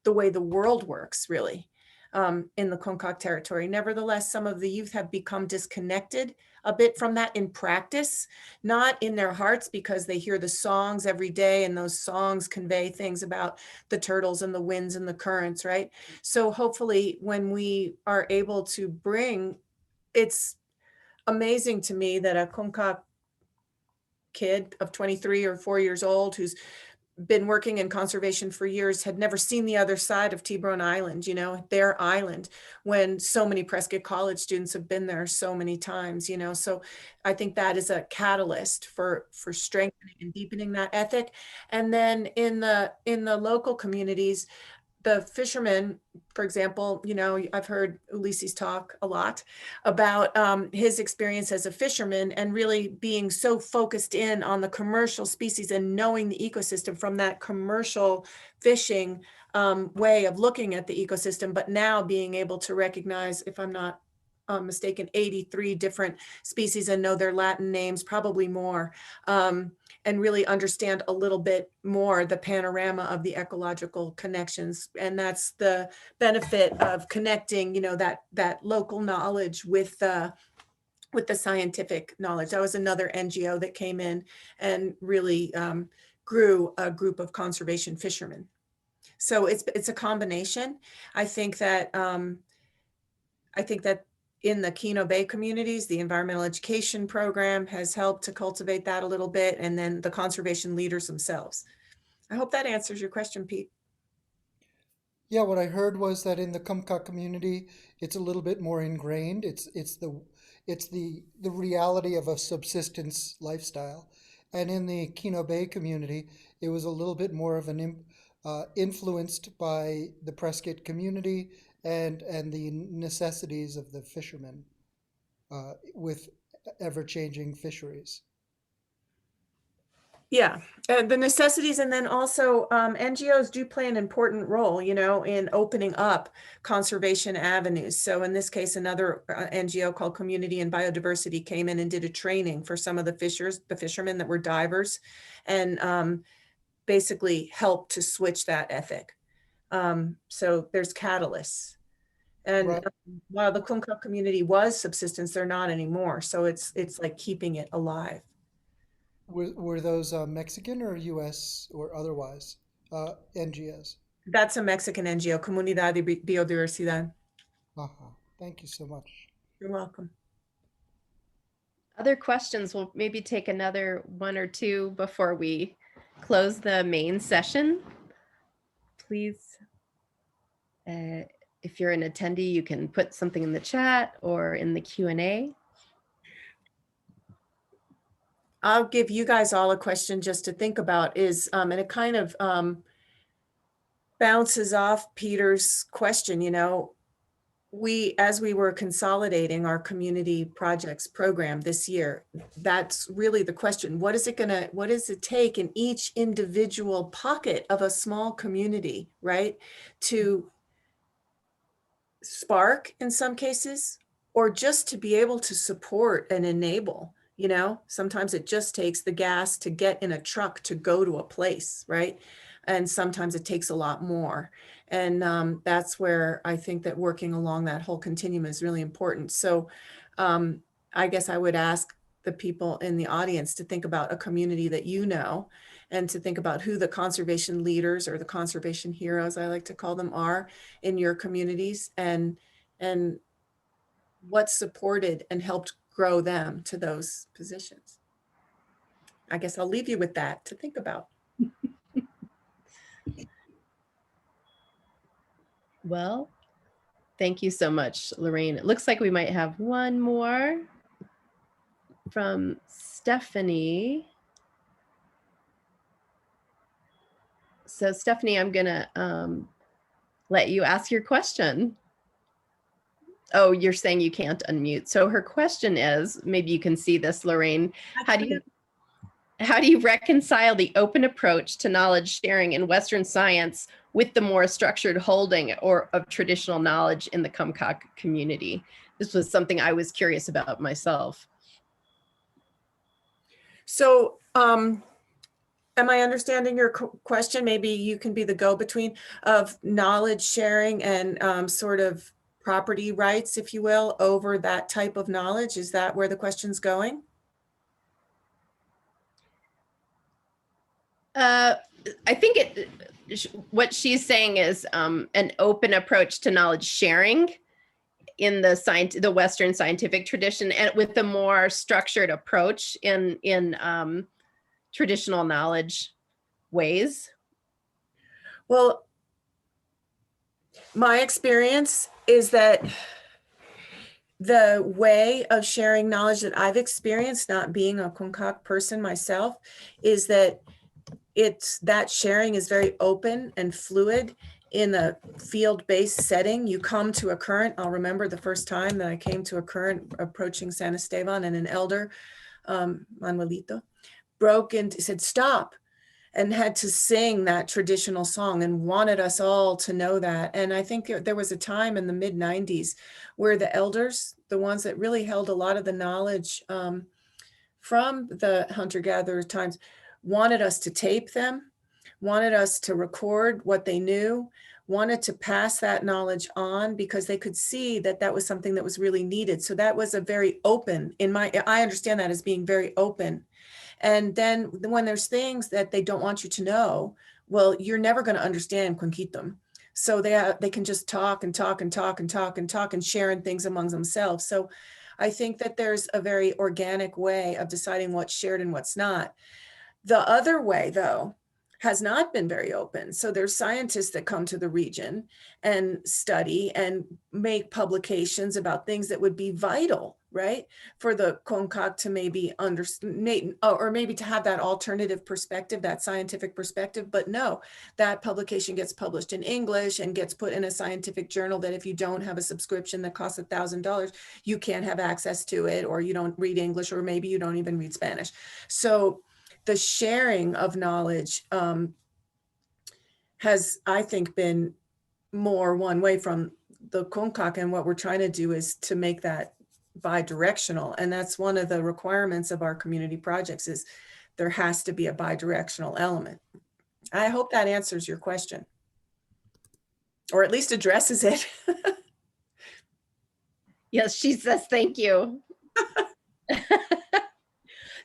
the way the world works, really, in the Kunkak territory. Nevertheless, some of the youth have become disconnected a bit from that in practice, not in their hearts, because they hear the songs every day and those songs convey things about the turtles and the winds and the currents, right? So hopefully when we are able to bring, it's amazing to me that a Kunkak kid of 23 or 4 years old who's been working in conservation for years had never seen the other side of Tiburon Island, you know, their island, when so many Prescott College students have been there so many times, you know. So I think that is a catalyst for strengthening and deepening that ethic. And then in the local communities, the fishermen, for example, you know, I've heard Ulysses talk a lot about his experience as a fisherman and really being so focused in on the commercial species and knowing the ecosystem from that commercial fishing way of looking at the ecosystem, but now being able to recognize, if I'm not mistaken, 83 different species and know their Latin names, probably more. And really understand a little bit more the panorama of the ecological connections. And that's the benefit of connecting, you know, that local knowledge with the scientific knowledge. That was another NGO that came in and really grew a group of conservation fishermen. So it's a combination. I think that in the Kino Bay communities, the environmental education program has helped to cultivate that a little bit, and then the conservation leaders themselves. I hope that answers your question, Pete. Yeah, what I heard was that in the Kumka community, it's a little bit more ingrained. It's the reality of a subsistence lifestyle, and in the Kino Bay community, it was a little bit more of an influenced by the Prescott community and the necessities of the fishermen with ever-changing fisheries. Yeah, the necessities, and then also NGOs do play an important role, you know, in opening up conservation avenues. So in this case, another NGO called Community and Biodiversity came in and did a training for some of the fishermen that were divers, and basically helped to switch that ethic. So there's catalysts. And Right. while the Kumka community was subsistence, they're not anymore. So it's like keeping it alive. Were those Mexican or U.S. or otherwise NGOs? That's a Mexican NGO, Comunidad de Biodiversidad. Uh-huh. Thank you so much. You're welcome. Other questions? We'll maybe take another one or two before we close the main session. Please, if you're an attendee, you can put something in the chat or in the Q&A. I'll give you guys all a question just to think about is, and it kind of bounces off Peter's question, you know, as we were consolidating our community projects program this year, that's really the question. What does it take in each individual pocket of a small community, right? To spark in some cases, or just to be able to support and enable. You know, sometimes it just takes the gas to get in a truck to go to a place, right? And sometimes it takes a lot more. And that's where I think that working along that whole continuum is really important. So I guess I would ask the people in the audience to think about a community that you know, and to think about who the conservation leaders or the conservation heroes, I like to call them, are in your communities, and what supported and helped grow them to those positions. I guess I'll leave you with that to think about. Well, thank you so much, Lorayne. It looks like we might have one more from Stephanie. So Stephanie, I'm gonna let you ask your question. Oh, you're saying you can't unmute. So her question is, maybe you can see this, Lorayne, how do you reconcile the open approach to knowledge sharing in Western science with the more structured holding of traditional knowledge in the Kumka community? This was something I was curious about myself. So, am I understanding your question? Maybe you can be the go-between of knowledge sharing and sort of property rights, if you will, over that type of knowledge. Is that where the question's going? I think what she's saying is an open approach to knowledge sharing in the Western scientific tradition, and with a more structured approach in traditional knowledge ways. Well, my experience is that the way of sharing knowledge that I've experienced, not being a Kumka person myself, is that that sharing is very open and fluid, in a field-based setting, you come to a current. I'll remember the first time that I came to a current approaching San Esteban, and an elder, Manuelito, broke and said, stop, and had to sing that traditional song and wanted us all to know that. And I think there was a time in the mid-90s where the elders, the ones that really held a lot of the knowledge from the hunter-gatherer times, wanted us to tape them, wanted us to record what they knew, wanted to pass that knowledge on, because they could see that that was something that was really needed. So that was a very open, I understand that as being very open. And then when there's things that they don't want you to know, well, you're never going to understand Quinquitum. So they can just talk and talk and talk and talk and talk and sharing things among themselves. So I think that there's a very organic way of deciding what's shared and what's not. The other way, though, has not been very open. So there's scientists that come to the region and study and make publications about things that would be vital, right, for the CONCAC to maybe understand, or maybe to have that alternative perspective, that scientific perspective. But no, that publication gets published in English and gets put in a scientific journal that if you don't have a subscription that costs $1,000, you can't have access to it, or you don't read English, or maybe you don't even read Spanish. So the sharing of knowledge has, I think, been more one way from the CONCAC, and what we're trying to do is to make that bi-directional. And that's one of the requirements of our community projects, is there has to be a bi-directional element. I hope that answers your question, or at least addresses it. Yes, she says thank you.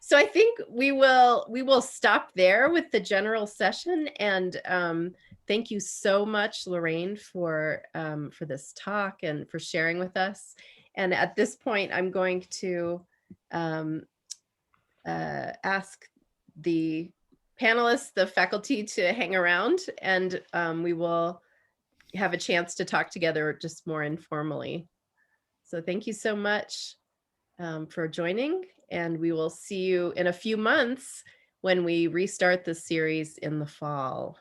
So I think we will stop there with the general session, and thank you so much, Lorayne, for this talk and for sharing with us. And at this point, I'm going to ask the panelists, the faculty, to hang around, and we will have a chance to talk together just more informally. So thank you so much for joining, and we will see you in a few months when we restart the series in the fall.